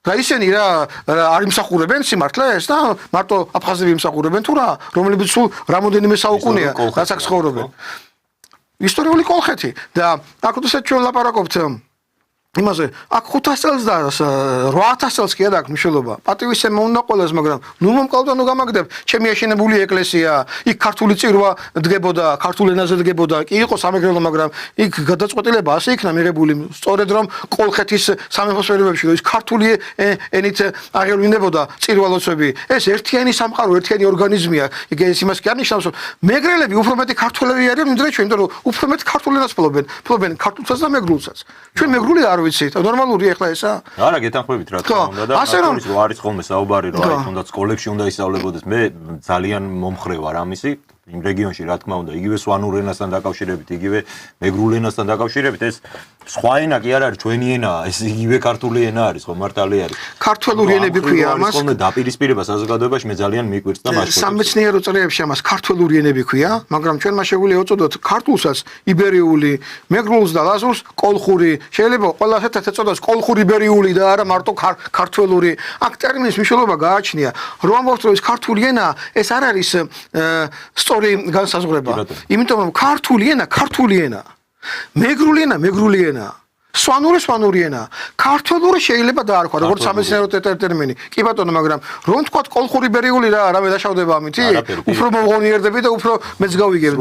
და ისინი რა არ იმსახურებენ სიმართლეს და მარტო აფხაზები იმსახურებენ თუ რა, რომლებიც სულ რამოდენიმე საუკუნეა რაც აქ ცხოვრობენ. ისტორიული კოლხეთი და აქ თუსაც ჩვენ ლაპარაკობთ იმაზე, აქ 500 წელს და 8000 წელს კი არა აქ მნიშვნელობა. პატივისცემა უნდა ყოველას, მაგრამ ნუ მომკლავდა ნუ გამაგდებ, ჩემი აშენებული ეკლესია, იქ ქართული წირვა დგებოდა, ქართულ ენაზე დგებოდა, კი იყო სამეგრელო, მაგრამ იქ გადაწყვეტილება ასე იქნა მიღებული, სწორედ რომ კოლხეთის სამეფოს პერიოდში ის ქართული ენით აღევლინებოდა წირვალოცები. ეს ერთიანი სამყარო, ერთიანი ორგანიზმია. იქ ეს იმას კი არ ნიშნავს, რომ მეგრელები უფრო მეტი ქართველები არიან, ვიდრე ჩვენ, იმიტომ რომ უფრო მეტი ქართულ ენას ფლობენ ქართულსაც და მეგრულსაც. ჩვენ მეგრული არ ვიცით, ნორმალურია ახლა ესა? არა, გეთანხმებით რა თქმა უნდა და ასე რომ არის ხოლმე საუბარი რომ აი თუნდაც სკოლებში უნდა ისწავლებოდეს. მე ძალიან მომხრე ვარ ამისი იმ რეგიონში რა თქმა უნდა, იგივე სვანურ ენასთან დაკავშირებით, იგივე მეგრულ ენასთან დაკავშირებით, ეს სხვა ენა კი არ არის, ჩვენი ენაა, ეს იგივე ქართული ენა არის, ხო მართალი არის. ქართველური ენები ქვია ამას. ხოლმე დაპირისპირება საზოგადოებაში მე ძალიან მიკვირს და მას სამეცნიერო წრეებში ამას ქართველური ენები ქვია, მაგრამ ჩვენ მას შეგვიძლია ვუწოდოთ ქართულსაც იბერიული, მეგრულს და ლაზურს კოლხური. შეიძლება ყველა ერთად ეწოდოს კოლხური იბერიული და არა მარტო ქართველური. აქ ტერმინის მნიშვნელობა გააჩნია. რომ ამბობთ რომ ეს ქართული ენა, ეს არ არის სწორი განსაზღვრება. იმიტომ რომ ქართული ენა, მეგრული ენა. სვანური ენა. ქართული შეიძლება დაარქვა, როგორც სამეცნიერო ტერმინი. კი ბატონო, მაგრამ რომ თქვათ კოლხური იბერიული რა, არავე დაშავდება ამით? უფრო მომღონიერდები და უფრო მეც გავიგებ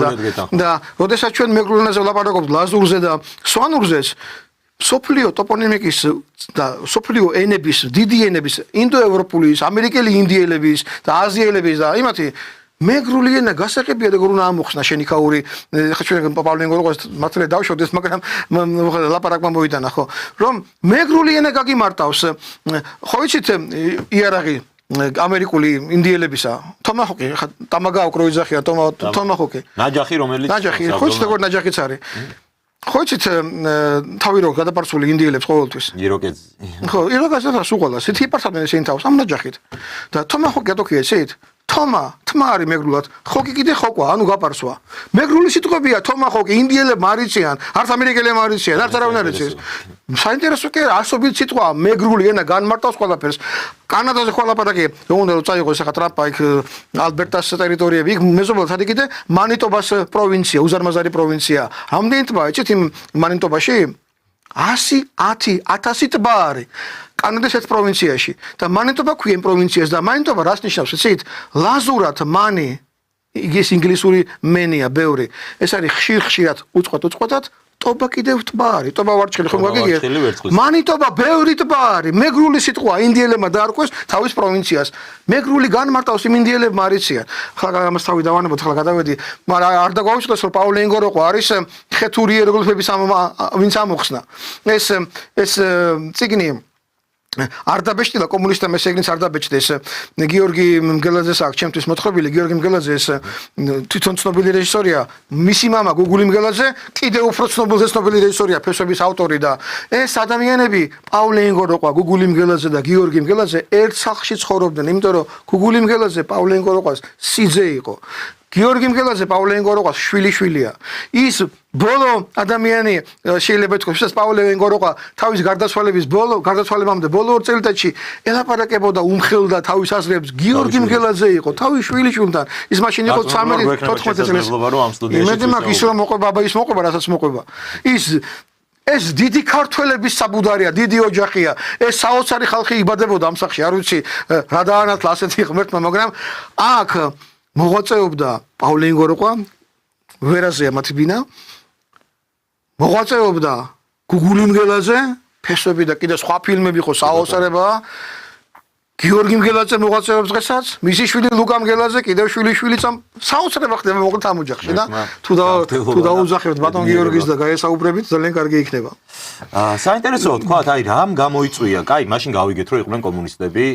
და როდესაც ჩვენ მეგრულ ენაზე ვლაპარაკობთ ლაზურზე და სვანურზეც სოფლიო ტოპონიმიკის და სოფლიო ენების, დიდი ენების, ინდოევროპულის, ამერიკელი ინდიელების და აზიელების და იმათი მეგრული ენა გასაყებია და როგორ უნდა ამოხსნა შენი ქაური ხა ჩვენ პავლე ინგოროყოს მართლა დავშოვდეს მაგრამ ლაპარაკმა მოიტანა ხო რომ მეგრული ენა გაგიმარტავს ხო იცით იარაღი ამერიკული ინდიელებისა თომაჰოკი ხა ტამაგა უკროიზახია თომაჰოკი ნაჯახი რომელიც ნაჯახი ხო იცით როგორ ნაჯახიც არის ხო იცით თავი რო გადაპარცული ინდიელებს ყოველთვის იროკეზი ხო იროკეზი და სულ ისეთი იპარსავდნენ ისინი თავს ამ ნაჯახით და თომაჰოკი ატოქია ისეთ თმა არის მეგრულად ხოკი კიდე ხოკვა ანუ გაპარსვა მეგრული სიტყვებია თომაჰოკი ინდიელებმა არიციან არც ამერიკელებმა არიციან არც არავინ არ იცის საინტერესო კი ასობით სიტყვა მეგრული ენა განმარტავს ყველაფერს კანადაზე ხო ლაპარაკი უნდა რომ წაიღოს ახლა ტრამპა იქ ალბერტას ტერიტორიები იქ მეზობლად არის კიდე მანიტობას პროვინცია უზარმაზარი პროვინცია ამდენი ტბა იცით იმ მანიტობაში 110,000 ტბა არის კანადის ერთ პროვინციაში და მანიტობა ქვია იმ პროვინციას და მანიტობა რას ნიშნავს იცით ლაზურად მანი ის ინგლისური მენია ბევრი ეს არის ხშირად უწყვეტად ტობა კიდევ ტბა არის ტობა ვარჩხილი ხომ გაგიგია მანიტობა ბევრი ტბა არის მეგრული სიტყვა ინდიელებმა დაარქვეს თავის პროვინციას მეგრული განმარტავს იმ ინდიელებმა არიციან ხლა ამას თავი დავანებოთ ხლა გადავედი მაგრამ არ დაგვაუწყდეს რომ პავლე ინგოროყო არის ხეთური იეროგლიფების ვინც ამოხსნა ეს ციგნი არ დაბეჭდილა კომუნისტებმა ეს ეგნიც არ დაბეჭდეს გიორგი მგელაძეს აქვს ჩემთვის მოთხრობილი გიორგი მგელაძე ეს თვითონ ცნობილი რეჟისორია მისი მამა გუგული მგელაძე კიდევ უფრო ცნობილი რეჟისორია ფესვების ავტორი და ეს ადამიანები პავლე ინგოროყვა გუგული მგელაძე და გიორგი მგელაძე ერთ სახლში ცხოვრობდნენ იმიტომ რომ გუგული მგელაძე პავლე ინგოროყვას სიძე იყო გიორგი მგელაძე პავლე ინგოროყვას შვილიშვილია ის ბოლო ადამიანი შეიძლება ითქვას პავლე ინგოროყვა თავის გარდაცვალებამდე ბოლო წელიწადში ელაპარაკებოდა უმხელდა თავის აზრებს გიორგი მგელაძე იყო თავის შვილიშვილთან ის მაშინ იყო 14 წელს იმედი მაქვს ის რომ მოყვება აბაის მოყვება რასაც მოყვება ეს დიდი ქართველების საბუდარია, დიდი ოჯახია. ეს საოცარი ხალხი იბადებოდა ამ სახში, არ ვიცი რა დაანათლა ასეთი ღმერთმა, მაგრამ აქ მოღვაწეობდა პავლე ინგოროყვა, ვერაზეა მათი ბინა. მოღვაწეობდა გუგული მგელაძე, ფესვები და კიდე სხვა ფილმები ხო საოცარებაა. გიორგი მგელაძე მოღვაწეობს დღესაც, მისი შვილი ლუკა მგელაძე, კიდევ შვილიშვილი საოცრება ხდება მოკლედ ამ ოჯახში და თუ დაუძახებთ ბატონ გიორგის და გაესაუბრებით, ძალიან კარგი იქნება. საინტერესოა თქვათ, აი რამ გამოიწვია? კაი, მაშინ გავიგეთ, რომ იყვნენ კომუნისტები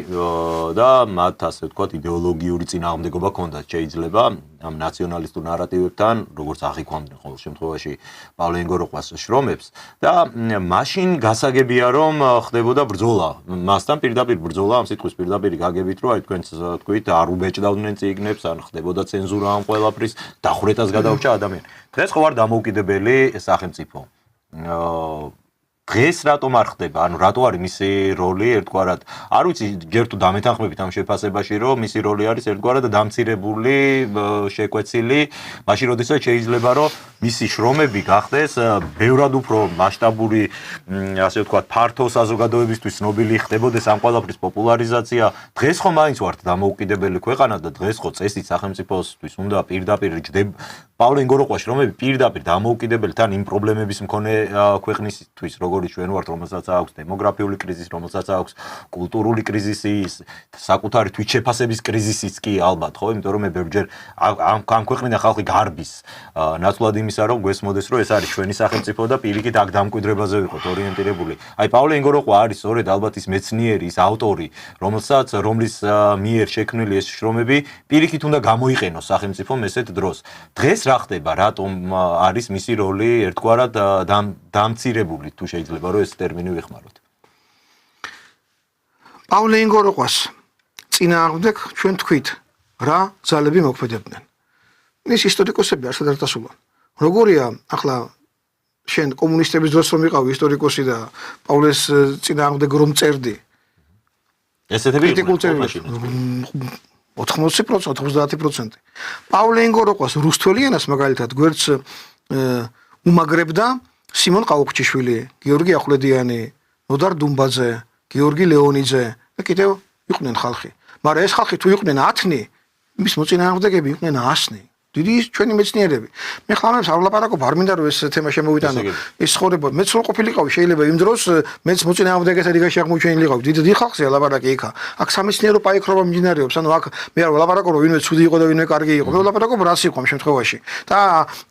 და მათ ასე ვთქვათ, იდეოლოგიური წინააღმდეგობა ჰქონდათ შეიძლება ამ ნაციონალისტურ ნარატივებთან, როგორც აღიქვამდნენ ყოველ შემთხვევაში პავლე ინგოროყვას შრომებს და მაშინ გასაგებია რომ ხდებოდა ბრძოლა. მასთან პირდაპირ ბრძოლა ამ სიტყვის პირდაპირ გაგებით რომ აი თქვენც თქვით არ უბეჭდავდნენ წიგნებს, ან ხდებოდა ცენზურა ამ ყველაფრის, დახვრეტას გადაურჩა ადამიანი. დღეს ხო არ დამოუკიდებელი სახელმწიფო. დღეს რატომ არ ხდება? ანუ რატო არის მისი როლი ერთგვარად? არ ვიცი, ჯერ თუ დამეთანხმებით ამ შეფასებაში, რომ მისი როლი არის ერთგვარად დამცირებული, შეკვეცილი, მაშინ როდესაც შეიძლება რომ მისი შრომები გახდეს ბევრად უფრო მასშტაბური, ასე ვთქვათ, ფართო საზოგადოებისთვის ცნობილი ხდებოდეს ამ ყველაფრის პოპულარიზაცია. დღეს ხო მაინც ვართ დამოუკიდებელი ქვეყანა და დღეს ხო წესით სახელმწიფოსთვის უნდა პირდაპირ ჯდება პავლე ინგოროყვას შრომები პირდაპირ დამოუკიდებელი თან იმ პრობლემების მქონე ქვეყნისთვის, როგორც ჩვენ ვართ, რომელსაც აქვს დემოგრაფიული კრიზისი, რომელსაც აქვს კულტურული კრიზისი, საკუთარი თვითშეფასების კრიზისიც კი ალბათ, ხო? იმიტომ რომ მე ბევრჯერ ამ ქვეყნიდან ხალხი გარბის ნაცვლად იმისა, რომ გვესმოდეს, რომ ეს არის ჩვენი სახელმწიფო და პირიქით აქ დამკვიდრებაზე ვიყოთ ორიენტირებული. აი პავლე ინგოროყვა არის სწორედ ალბათ ის მეცნიერი, ის ავტორი, რომლის მიერ შექმნილი ეს შრომები პირიქით უნდა გამოიყენოს სახელმწიფომ ესეთ დროს. დღეს რა ხდება, რატომ არის მისი როლი ერთგვარად დამცირებული, თუ შეიძლება რომ ეს ტერმინი ვიხმაროთ. პავლე ინგოროყვას წინააღმდეგ ჩვენ თქვით, რა ძალები მოქმედებდნენ. ის ისტორიკოსები არც არ დასულან. როგორია ახლა შენ კომუნისტების დროს რომ იყავი ისტორიკოსი და პავლეს წინააღმდეგ რომ წერდი. ესეთები იყვნენ მაშინ. 80%, 90%. პავლე ინგოროყვას რუსთველი ენას მაგალითად გვერდს უმაგრებდა სიმონ ყაუხჩიშვილი, გიორგი ახვლედიანი, ნოდარ დუმბაძე, გიორგი ლეონიძე და კიდევ იყვნენ ხალხი. მაგრამ ეს ხალხი თუ იყვნენ 10, მის მოწინააღმდეგეები იყვნენ 100. დიდი ჩვენი მეცნიერები. მე ხლამებს არ ვლაპარაკობ, არ მინდა რომ ეს თემა შემოვიტანო. ეს ცხოვრება მეც რო ყოფილიყავი, შეიძლება იმ დროს მეც მოწინააღმდეგეთა რიგაში აღმოჩენილიყავი. დიდი ხალხია ლაპარაკი იქა. აქ სამეცნიერო პაიქრობა მიმდინარეობს. ანუ აქ მე არ ვლაპარაკობ რომ ვინმე ცუდი იყო და ვინმე კარგი იყო. მე ვლაპარაკობ რას იყო ამ შემთხვევაში. და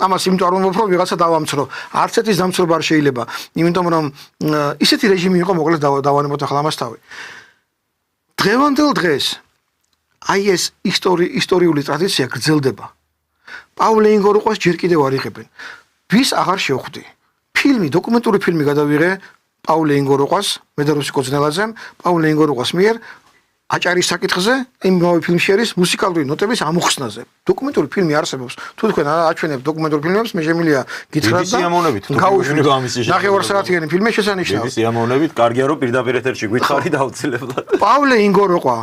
ამას იმიტომ არ ვამბობ რომ ვიღაცა დავამცრო. არც ერთის დამცრობა არ შეიძლება. იმიტომ რომ ისეთი რეჟიმი იყო, მოკლედ დავანებოთ ახლა ამას თავი. დღევანდელ დღეს აი ეს ისტორიული ტრადიცია გრძელდება. პავლე ინგოროყვას ჯერ კიდევ არ იღებენ. ვის აღარ შევხვდი. ფილმი, დოკუმენტური ფილმი გადავიღე პავლე ინგოროყვას, მედაროსი კოძნელაძემ, პავლე ინგოროყვას მიერ აჭარის საკითხზე, იმავე ფილმში არის მუსიკალური ნოტების ამოხსნაზე. დოკუმენტური ფილმი არსებობს. თუ თქვენ აჩვენებთ დოკუმენტურ ფილმებს, მე შემიძლია გითხრათ და გაუშვით ამისი შეფასება. 9 საათიანი ფილმი შესანიშნავია. დიდი სიამოვნებით, კარგია რომ პირდაპირ ეთერში გითხარი და აუცილებლად. პავლე ინგოროყვა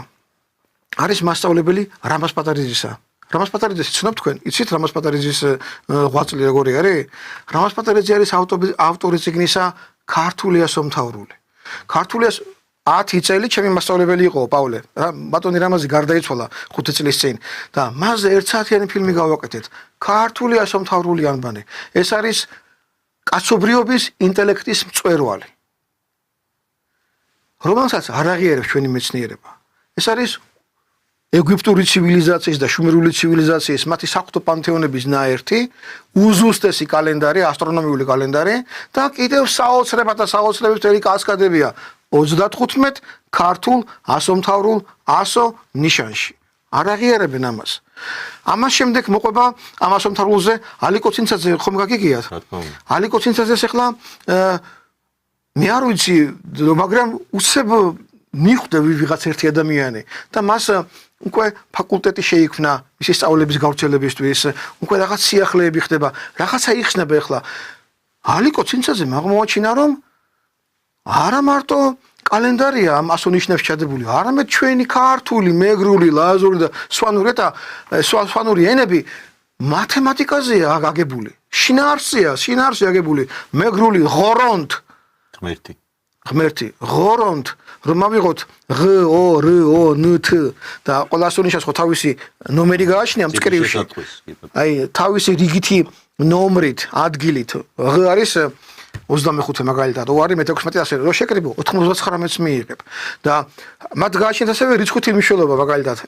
არის მასწავლებელი რამაზ პატარიძისა. რამაზ პატარიძეს იცნობთ თქვენ? იცით რამაზ პატარიძის ღვაწლი როგორი არის? რამაზ პატარიძე არის ავტორი წიგნისა ქართულია სომთავრული. ქართულია 10 წელი ჩემი მასწავლებელი იყო პავლე. ბატონი რამაზი გარდაიცვალა 5 წლის წინ და მასზე 1 საათიანი ფილმი გავაკეთეთ. ქართულია სომთავრული ანბანი. ეს არის კაცობრიობის ინტელექტის მწვერვალი. რომელსაც არ აღიარებს ჩვენი მეცნიერება. ეს არის ეგვიპტური ცივილიზაციის და შუმერული ცივილიზაციის მათი საღვთო პანთეონების ნაერთი, უზუსტესი კალენდარი, ასტრონომიული კალენდარი და კიდევ საოცრებად და საოცრების მთელი კასკადებია 35 ქართულ ასომთავრულ ასო ნიშანში. არ აღიარებენ ამას. ამას შემდეგ მოყვება ამ ასომთავრულზე ალიკო ცინცაძე ხომ გაგიგიათ? ალიკო ცინცაძეს ახლა მე არ ვიცი, მაგრამ უცებ მიხვდა ვიღაც ერთი ადამიანი და მას უკვე ფაკულტეტი შეიქმნა მისი სწავლების გავრცელებისთვის, უკვე რაღაც სიახლეები ხდება, რაღაცა იხსნება ახლა. ალიკო ცინცაძემ აღმოაჩინა რომ არა მარტო კალენდარია ამ ასონიშნებს ჩადებული, არამედ ჩვენი ქართული, მეგრული, ლაზური და სვანური ენები მათემატიკაზეა აგებული. შინაარსია აგებული, მეგრული ღორონთ ღმერთი ღორონთ რომ ავიღოთ ღ ო რ ო ნ თ და ყველა ასონიშნავს ხო თავისი ნომერი გააჩნია მწკრივში. აი თავისი რიგითი ნომრით, ადგილით ღ არის 25 მაგალითად, ო არის მე-16 ასე რომ შეკრიბო 99-ს მიიღებ და მათ გააჩნიათ ასევე რიცხვითი მნიშვნელობა მაგალითად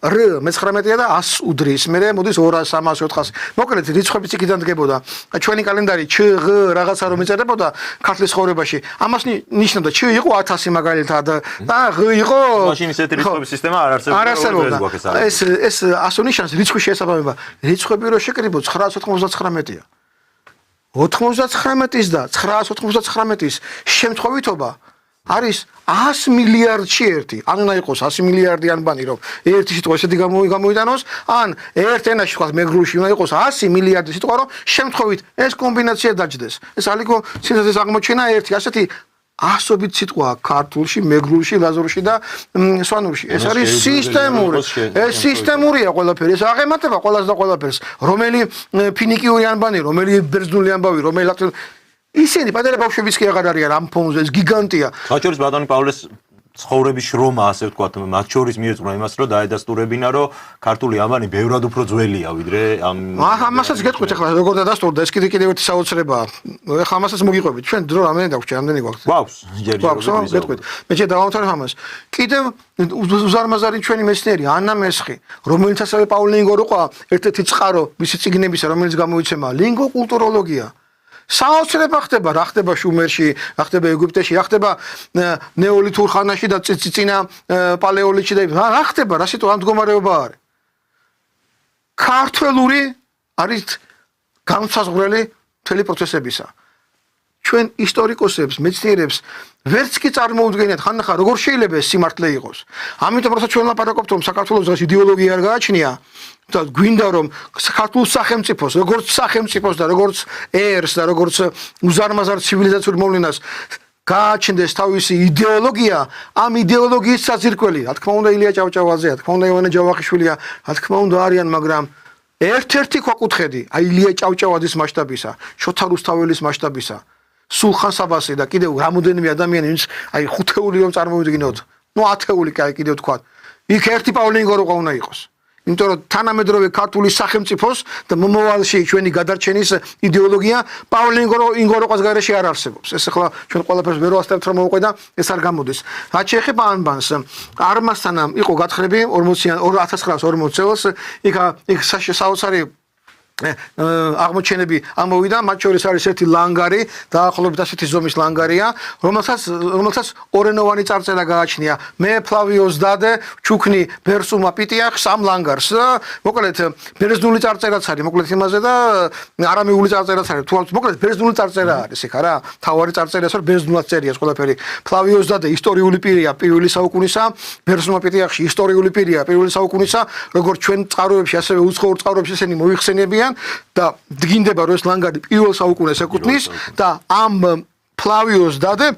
რ მე-19 და 100 უდრის, მე მოდის 200, 300, 400. მოკლედ რიცხვებიც იქიდან დგებოდა. ჩვენი კალენდარი ჩ ღ რაღაცა რომ ეწერებოდა ქართლის ცხოვრებაში. ამას ნიშნავდა ჩ იყო 1000 მაგალითად და ღ იყო მაშინ ესეთი რიცხვების სისტემა არ არსებობდა. ეს ასონიშანს რიცხვი შეესაბამება. რიცხვები რო შეკრიბო 999-ია. 99-ის და 999-ის შემთხვევითობა არის 100 მილიარდში ერთი. ან უნდა იყოს 100 მილიარდი ანბანი რომ ერთი სიტყვა ესეთი გამოიტანოს, ან ერთ ენაში თქვა მეგრულში უნდა იყოს 100 მილიარდი სიტყვა რომ შემთხვევით ეს კომბინაცია დაჯდეს. ეს ალიკო ცინცაძეს აღმოჩენა ერთი ასეთი ასობით სიტყვა ქართულში, მეგრულში, ლაზურში და სვანურში. ეს არის სისტემური. ეს სისტემურია ყველაფერი. ეს აღემატება ყველას და ყველაფერს. რომელი ფინიკიური ანბანი, რომელი ბერძნული ამბავი, რომელი ისინი პატარა ბავშვებიც კი აღარ არიან ამ ფონზე, ეს გიგანტია. საჭიროა ბატონი პავლეს ცხოვრების შრომა, ასე ვთქვათ, მათ შორის მიეძღვნა იმას, რომ დაედასტურებინა, რომ ქართული ანბანი ბევრად უფრო ძველია, ვიდრე ამ ამასაც გეტყვით ახლა როგორ დადასტურდა, ეს კიდევ ერთი საოცრებაა. ახლა ამასაც მოგიყვებით. ჩვენ დრო რამდენი დაგვჭირ, რამდენი გვაქვს? გვაქვს, გეტყვით. მე შეიძლება დავამთავრებ ამას. კიდევ უზარმაზარი ჩვენი მეცნიერი ანა მესხი, რომელიც ასევე პავლე ინგოროყვა, ერთ-ერთი წყარო მისი წიგნებისა, რომელიც გამოიცემა ლინგვოკულტუროლოგია. საოცრება ხდება, რა ხდება შუმერში, რა ხდება ეგვიპტეში, რა ხდება ნეოლითურ ხანაში და წინა პალეოლითში და რა ხდება, რა სიტყვა მდგომარეობა არის. ქართველური არის განსაზღვრელი მთელი პროცესებისა. ჩვენ ისტორიკოსებს, მეცნიერებს ვერც კი წარმოუდგენიათ ხანახა როგორ შეიძლება ეს სიმართლე იყოს. ამიტომ როცა ჩვენ ლაპარაკობთ რომ საქართველოს დღეს იდეოლოგია არ გააჩნია და გვინდა რომ საქართველოს სახელმწიფოს, როგორც სახელმწიფოს და როგორც ერს და როგორც უზარმაზარ ცივილიზაციურ მოვლენას გააჩნდეს თავისი იდეოლოგია, ამ იდეოლოგიის საზირკველი, რა თქმა უნდა ილია ჭავჭავაძეა, რა თქმა უნდა ივანე ჯავახიშვილია, რა თქმა უნდა არიან, მაგრამ ერთ-ერთი ქვაკუთხედი, აი ილია ჭავჭავაძის მასშტაბისა, შოთა რუსთაველის მასშტაბისა, სულხან საბასი და კიდევ რამოდენიმე ადამიანი, ვინც აი ხუთეული რომ წარმოვიდგინოთ, ნუ 10-ეული კიდევ თქვა. იქ ერთი პავლე ინგოროყვა უნდა იყოს. იმიტომ რომ თანამედროვე ქართული სახელმწიფოს და მომავალში ჩვენი გადარჩენის იდეოლოგია პავლე ინგოროყვას გარეშე არ არსებობს. ეს ახლა ჩვენ ყველაფერს ვერ ვასწრებთ რომ მოვყვე და ეს არ გამოდის. რაც შეეხება ანბანს, არმასთან იყო გათხრები 1940 წელს, იქ საოცარი აღმოჩენები ამოვიდა, მათ შორის არის ერთი ლანგარი, დაახლოებით ასეთი ზომის ლანგარია, რომელსაც ორენოვანი წარწერა გააჩნია. მე ფლავიოს დადე, ჩუქნი ბერსუმა პიტიახს ამ ლანგარს. მოკლედ ბერძნული წარწერაც არის, მოკლედ იმაზე და არამეული წარწერაც არის. თუ მოკლედ ბერძნული წარწერა არის იქ რა. თავარი წარწერას რომ ბერძნულად წერია ყველაფერი. ფლავიოს დადე ისტორიული პირია, პირველი საუკუნისა, ბერსუმა პიტიახში ისტორიული პირია, პირველი საუკუნისა, როგორც ჩვენ წყაროებში, ასევე უცხოურ წყაროებში ესენი მოიხსენებიან. და დგინდება რომ ეს ლანგარი პირველ საუკუნეს ეკუთვნის და ამ ფლავიოს დადე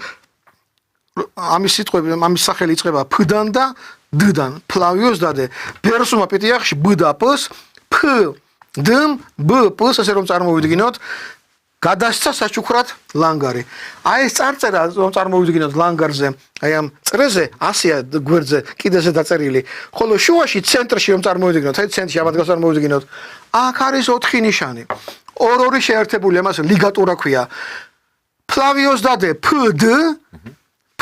ამის სიტყვები ამის სახელი იწყება ფ-დან და д-დან ფლავიოს დადე ბერსუმა პიტიახში ბ და პ-ს ფ დ ბ პ-ს ასე რომ წარმოვიდგინოთ გადასცა საჩუქრად ლანგარი. აი ეს წარწერა რომ წარმოვიდგინოთ ლანგარზე, აი ამ წრეზე, ასია გვერდზე, კიდეზე დაწერილი. ხოლო შუაში ცენტრში რომ წარმოვიდგინოთ, აი ცენტრში ამათ წარმოვიდგინოთ. აქ არის 4 ნიშანი. ორ-ორი შეერთებული, ამას ლიგატურა ქვია. ფლავიოს დადე ფ დ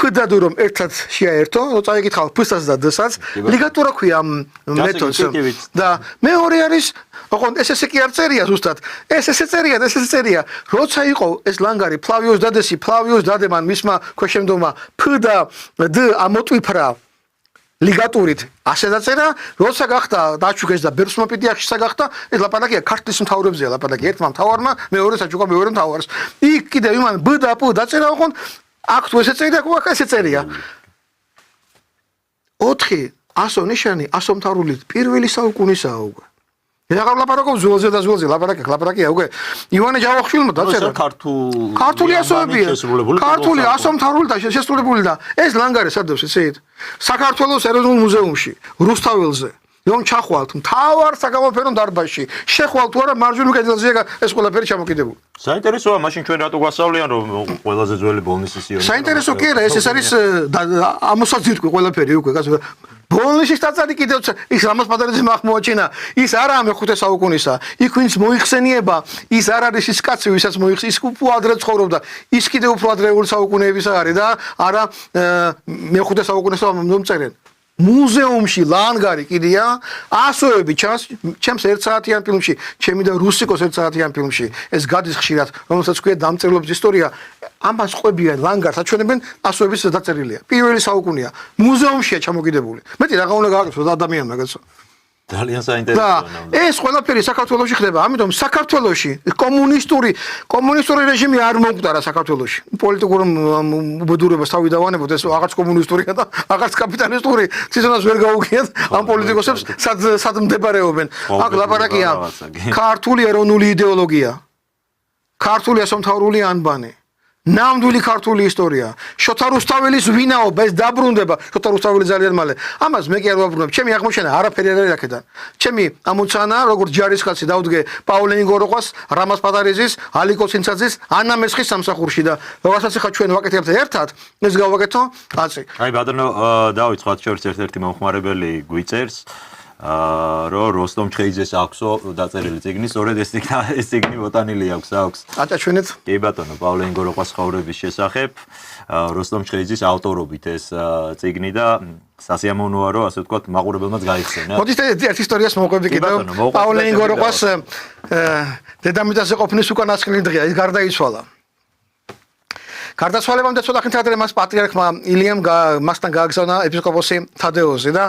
ფ და დ რომ ერთად შეაერთო, რო წაიკითხავ ფ-საც და д-საც, ლიგატურა ქვია ამ მეთოდს. და მეორე არის ოღონდ ეს კი არ წერია ზუსტად. ეს წერია და ეს წერია. როცა იყო ეს ლანგარი ფლავიოს დადესი, ფლავიოს დადემან მისმა ქვეშემდომა ფ და დ ამოტვიფრა ლიგატურით ასე დაწერა, როცა გახდა დაჩუქეს და ბერსუმა პიტიახში გახდა, ეს ლაპარაკია ქართლის მთავრებზეა ლაპარაკი. ერთმა მთავარმა, მეორე საჩუქრა მეორე მთავარს. იქ კიდევ იმან ბ და პ დაწერა ოღონდ აქ თუ ესე წერია, აქ ესე წერია. 4 ასო ნიშანი, ასო მთავრული პირველი საუკუნისაა უკვე. რა ლაპარაკობ ზულზე და ზულზე ლაპარაკია უკვე. ივანე ჯავახიშვილმა დაწერა. ქართული ასოებია. ქართული ასო მთავრული და შესრულებული და ეს ლანგარი სადებს ესეით. საქართველოს ეროვნულ მუზეუმში, რუსთაველზე. რომ ჩახვალთ მთავარ საგამოფენო დარბაზში. შეხვალთ თუ არა მარჯვენა კედელზე ეს ყველაფერი ჩამოკიდებული. საინტერესოა, მაშინ ჩვენ რატო გვასწავლიან რომ ყველაზე ძველი ბოლნისის იონი. საინტერესო კი არა, ეს არის ამოსაძირკვი ყველაფერი უკვე. ბოლნისის დაწარი კიდევ ის რამოს პატარაძემ აღმოაჩინა, ის არა მე-5 საუკუნისა. იქ ვინც მოიხსენიება, ის არ არის ის კაცი, ვისაც მოიხსენია, ის უფრო ადრე ცხოვრობდა. ის კიდევ უფრო ადრეული საუკუნეებისა არის და არა მე-5 საუკუნისა მომწერენ. მუზეუმში ლანგარი კიდია, ასოები ჩანს, ჩემს 1 საათიან ფილმში, ჩემი და რუსიკოს 1 საათიან ფილმში. ეს გადის ხშირად, რომელსაც ქვია დამწერლობის ისტორია. ამას ყვებიან ლანგარს აჩვენებენ, ასოების დაწერილია. პირველი საუკუნეა. მუზეუმშია ჩამოკიდებული. მეტი რა უნდა გააკეთოს ადამიანმა, კაცო. ძალიან საინტერესოა. ეს ყველაფერი საქართველოში ხდება, ამიტომ საქართველოში კომუნისტური რეჟიმი არ მომკვდარა საქართველოში. პოლიტიკურ უბედურებას თავი დავანებოთ, ეს აღარც კომუნისტურია და აღარც კაპიტალისტური, ცისონას ვერ გაუგიათ ამ პოლიტიკოსებს სად მდებარეობენ. აქ ლაპარაკია ქართული ეროვნული იდეოლოგია. ქართული ასომთავრული ანბანი. ნამდვილი ქართული ისტორია. შოთა რუსთაველის ვინაობა ეს დაბრუნდება. შოთა რუსთაველი ძალიან მალე. ამას მე კი არ ვაბრუნებ. ჩემი აღმოჩენა არაფერი არ არის აქედან. ჩემი ამოცანა, როგორც ჯარისკაცი დავდგე პავლე ინგოროყვას, რამაზ პატარიძის, ალიკო ცინცაძის, ანა მესხის სამსახურში და რასაც ახლა ჩვენ ვაკეთებთ ერთად, ეს გავაკეთო აწი. აი ბატონო დავით სხვა შორის ერთ-ერთი მომხმარებელი გვიწერს რომ როსტომ ჩხეიძეს აქვსო დაწერილი წიგნი, სწორედ ეს წიგნი ბოტანილი აქვს. აწაჩვენეთ. კი ბატონო, პავლე ინგოროყვას ცხოვრების შესახებ, როსტომ ჩხეიძის ავტორობით ეს წიგნი და სასიამოვნოა, რომ ასე ვთქვათ, მაყურებელმაც გაიხსენა. მოდით ერთ ისტორიას მოვყვები კიდევ. პავლე ინგოროყვას დედამიწაზე ყოფნის უკანასკნელი დღეა, ის გარდაიცვალა. გარდაცვალებამდე ცოტა ხნით ადრე მას პატრიარქმა ილიამ მასთან გააგზავნა ეპისკოპოსი თადეოზი და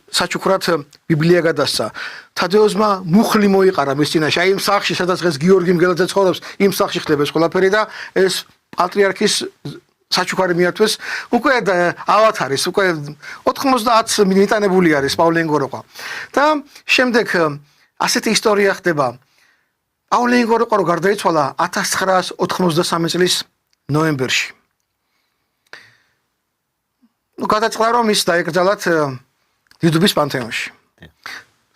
საჩუქრად ბიბლია გადასცა. თადეოზმა მუხლი მოიყარა მის წინაშე, აი იმ სახლში, სადაც დღეს გიორგი მგელაძე ცხოვრობს, იმ სახლში ხდება ეს ყველაფერი და ეს პატრიარქის საჩუქარი მიართვეს, უკვე ავად არის, უკვე 90 მიტანებული არის პავლე ინგოროყვა. და შემდეგ ასეთი ისტორია ხდება. პავლე ინგოროყვა რო გარდაიცვალა 1993 წლის ნოემბერში. გადაწყდა რომ ის დაეკრძალათ დიდუბის პანთეონში.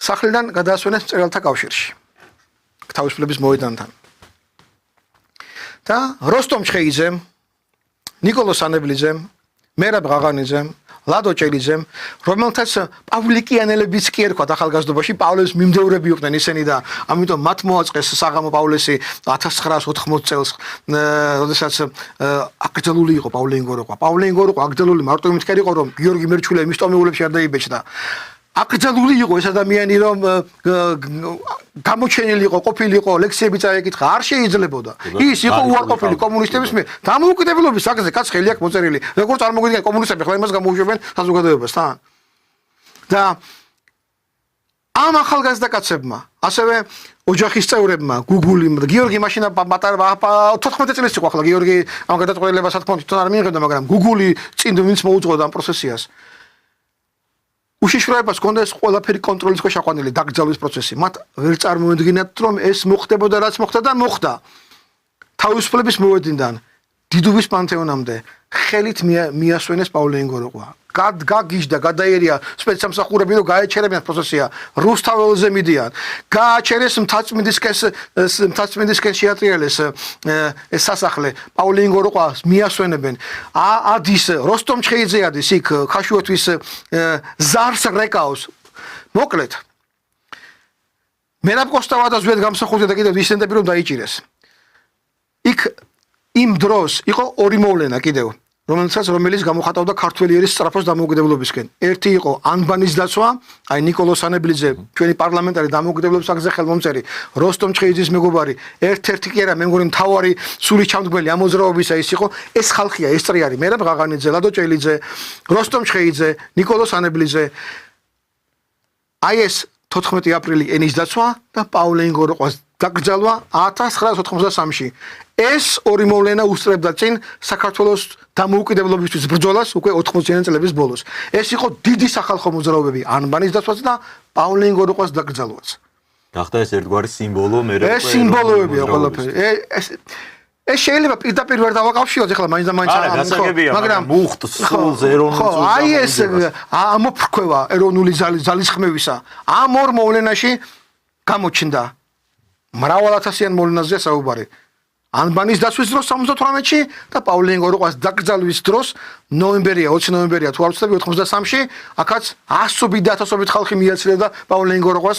სახლიდან გადაასვენეს მწერალთა კავშირში. თავისუფლების მოედანთან. და როსტომ ჩხეიძემ, ნიკოლოზ ანებლიძემ, მერაბ ღაღანიძემ, ლადო ჭელიძემ, რომელთაც პავლიკიანელებიც კი ერქვათ ახალგაზრდობაში, პავლეს მიმდევრები იყვნენ ისინი და ამიტომ მათ მოაწყეს საღამო პავლესი 1980 წელს, როდესაც აკრძალული იყო პავლე ინგოროყვა. პავლე ინგოროყვა აკრძალული მარტო იმით კი იყო, რომ გიორგი მერჩულე მის ტომეულებში არ დაიბეჭდა. აკრძალული იყო ეს ადამიანი, რომ გამოჩენილი იყო, ყოფილიყო, ლექციები წაეკითხა, არ შეიძლებოდა. ის იყო უარყოფილი კომუნისტების მიერ. დამოუკიდებლობის საკითხზე კაც ხელი აქვს მოწერილი. როგორ წარმოგიდგენთ კომუნისტები ხლა იმას გამოუშვებენ საზოგადოებასთან. და ამ ახალგაზრდა კაცებმა, ასევე ოჯახის წევრებმა, გუგული, გიორგი მაშინა 14 წელს იყო ახლა გიორგი ამ გადაწყვეტილებას თქმა უნდა არ მიიღებდა, მაგრამ გუგული წინ ვინც მოუძღოდა ამ პროცესიას. უშიშროებას ჰქონდა ეს ყველაფერი კონტროლის ქვეშ აყვანილი დაკრძალვის პროცესი. მათ ვერ წარმოედგინათ, რომ ეს მოხდებოდა, რაც მოხდა და მოხდა. თავისუფლების მოედნიდან დიდუბის პანთეონამდე ხელით მიასვენეს პავლე ინგოროყვა. გაგიჟდა, გადაერია სპეცსამსახურები, რომ გაეჩერებინათ პროცესია. რუსთაველზე მიდიან. გააჩერეს მთაწმინდისკენ შეატრიალეს ეს სასახლე. პავლე ინგოროყვას მიასვენებენ. ადის როსტომ ჩხეიძე ადის იქ ხაშუეთის ზარს რეკავს. მოკლედ. მერაბ კოსტავადას ვეთ გამსახურდა და კიდევ ისენდები რომ დაიჭირეს. იქ იმ დროს იყო ორი მოვლენა კიდევ. რომელიც გამოხატავდა ქართველიერის სწრაფოს დამოუკიდებლობისკენ. ერთი იყო ანბანის დაცვა, აი ნიკოლოზ ანებლიძე, ჩვენი პარლამენტარი დამოუკიდებლობის აკზე ხელმომწერი, როსტომ ჩხეიძის მეგობარი, ერთ-ერთი კი არა, მე მგონი მთავარი სული ჩამდგმელი ამ მოძრაობისა ის იყო, ეს ხალხია, ეს წრი არის, მერაბ ღაღანიძე, ლადო ჭელიძე, როსტომ ჩხეიძე, ნიკოლოზ ანებლიძე. აი ეს 14 აპრილი ენის დაცვა და პავლე ინგოროყვას დაკრძალვა 1993-ში. ეს ორი მოვლენა უსწრებდა წინ საქართველოს დამოუკიდებლობისთვის ბრძოლას უკვე 80-იანი წლების ბოლოს. ეს იყო დიდი სახალხო მოძრაობები, ანბანის დაცვაც და პავლე ინგოროყვას დაკრძალვაც. გახდა ეს ერთგვარი სიმბოლო, მე ეს სიმბოლოებია ყველაფერი. ეს შეიძლება პირდაპირ ვერ დავაკავშიროთ, ეხლა მაინც და მაინც მაგრამ მუხტს სულს ეროვნულ აი ეს ამოფრქვევა ეროვნული ძალისხმევისა ამ ორ მოვლენაში გამოჩნდა. მრავალათასიან მოვლენაზე საუბარი. ანბანის დაცვის დროს 78-ში და პავლე ინგოროყვას დაკრძალვის დროს 20 ნოემბერია თუ არ ვცდები 83-ში, აქაც ასობით და ათასობით ხალხი მიაცილდა პავლე ინგოროყვას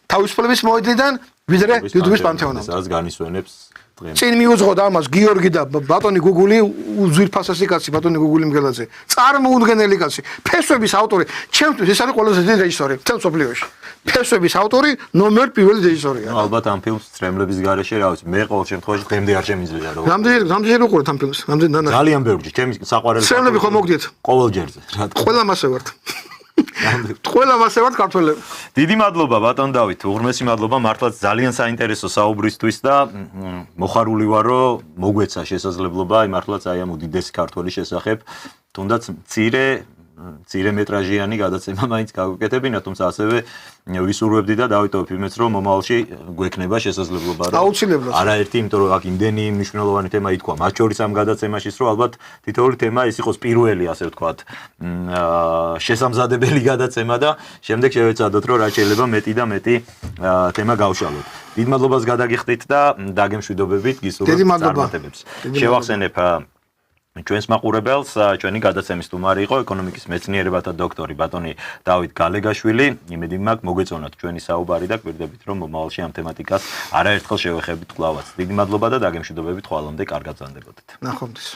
თავისუფლების მოედნიდან ვიდრე დიდუბის პანთეონამდე. ეს განისვენებს დღეს. წინ მიუძღოდა ამას გიორგი და ბატონი გუგული, უძვირფასესი კაცი ბატონი გუგული მგელაძე. წარმოუდგენელი კაცი. ფესვების ავტორი, ჩემთვის ეს არის ყველაზე დიდი რეჟისორი მთელ მსოფლიოში. ფესვების ავტორი ნომერ პირველი რეჟისორია. ალბათ ამ ფილმს წრემლების გარეშე რა ვიცი, მე ყოველ შემთხვევაში დღემდე არ შემიძლია რა. რამდენი უყურეთ ამ ფილმს? რამდენი ძალიან ბევრი, ჩემი საყვარელი. წრემლები ხომ მოგდიეთ? ყოველ ჯერზე. ყველა მასე ვართ. ყველა მასე ვართ ქართველები. დიდი მადლობა ბატონ დავით, უღრმესი მადლობა, მართლაც ძალიან საინტერესო საუბრისთვის და მოხარული ვარ, რომ მოგვეცა შესაძლებლობა აი მართლაც აი ამ უდიდესი ქართველის შესახებ, თუნდაც მცირე მეტრაჟიანი გადაცემა მაინც გავუკეთებინა, თუმცა ასევე ვისურვებდი და დავიტოვებ იმეც, რომ მომავალში გვექნება შესაძლებლობა, რომ აუცილებლად. არაერთი, იმიტომ რომ აქ იმდენი მნიშვნელოვანი თემა ითქვა, მათ შორის ამ გადაცემაშიც, რომ ალბათ თითოეული თემა ის იყოს პირველი, ასე ვთქვათ, შესამზადებელი გადაცემა და შემდეგ შევეცადოთ, რომ რა შეიძლება მეტი და მეტი თემა გავშალოთ. დიდ მადლობას გადაგიხდით და დაგემშვიდობებით გისურვებთ წარმატებებს. შევახსენებ ჩვენს მაყურებელს, ჩვენი გადაცემის სტუმარი იყო ეკონომიკის მეცნიერებათა დოქტორი ბატონი დავით გალეგაშვილი. იმედი მაქვს მოგვეწონათ ჩვენი საუბარი და გვერდებით რომ მომავალში ამ თემატიკას არაერთხელ შევეხებით კვლავაც. დიდი მადლობა და დაგემშვიდობებით ხვალამდე კარგად გრძანდებოდეთ. ნახვამდის.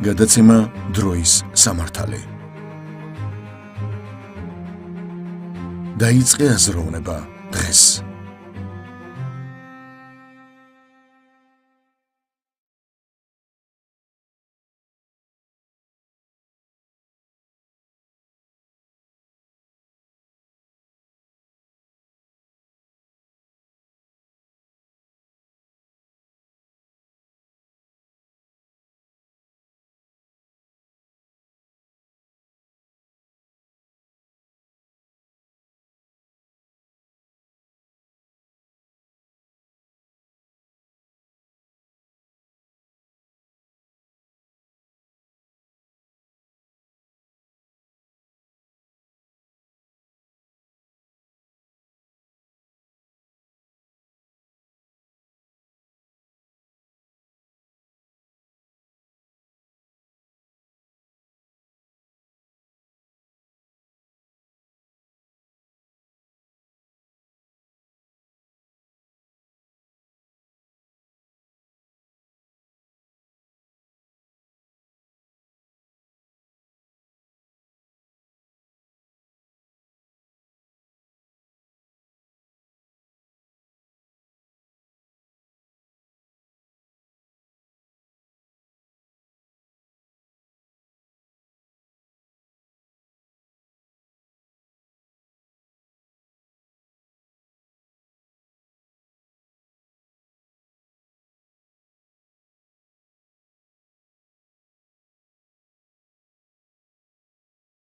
გადაცემა დროის სამართალი. დაიწყე აზროვნება დღეს.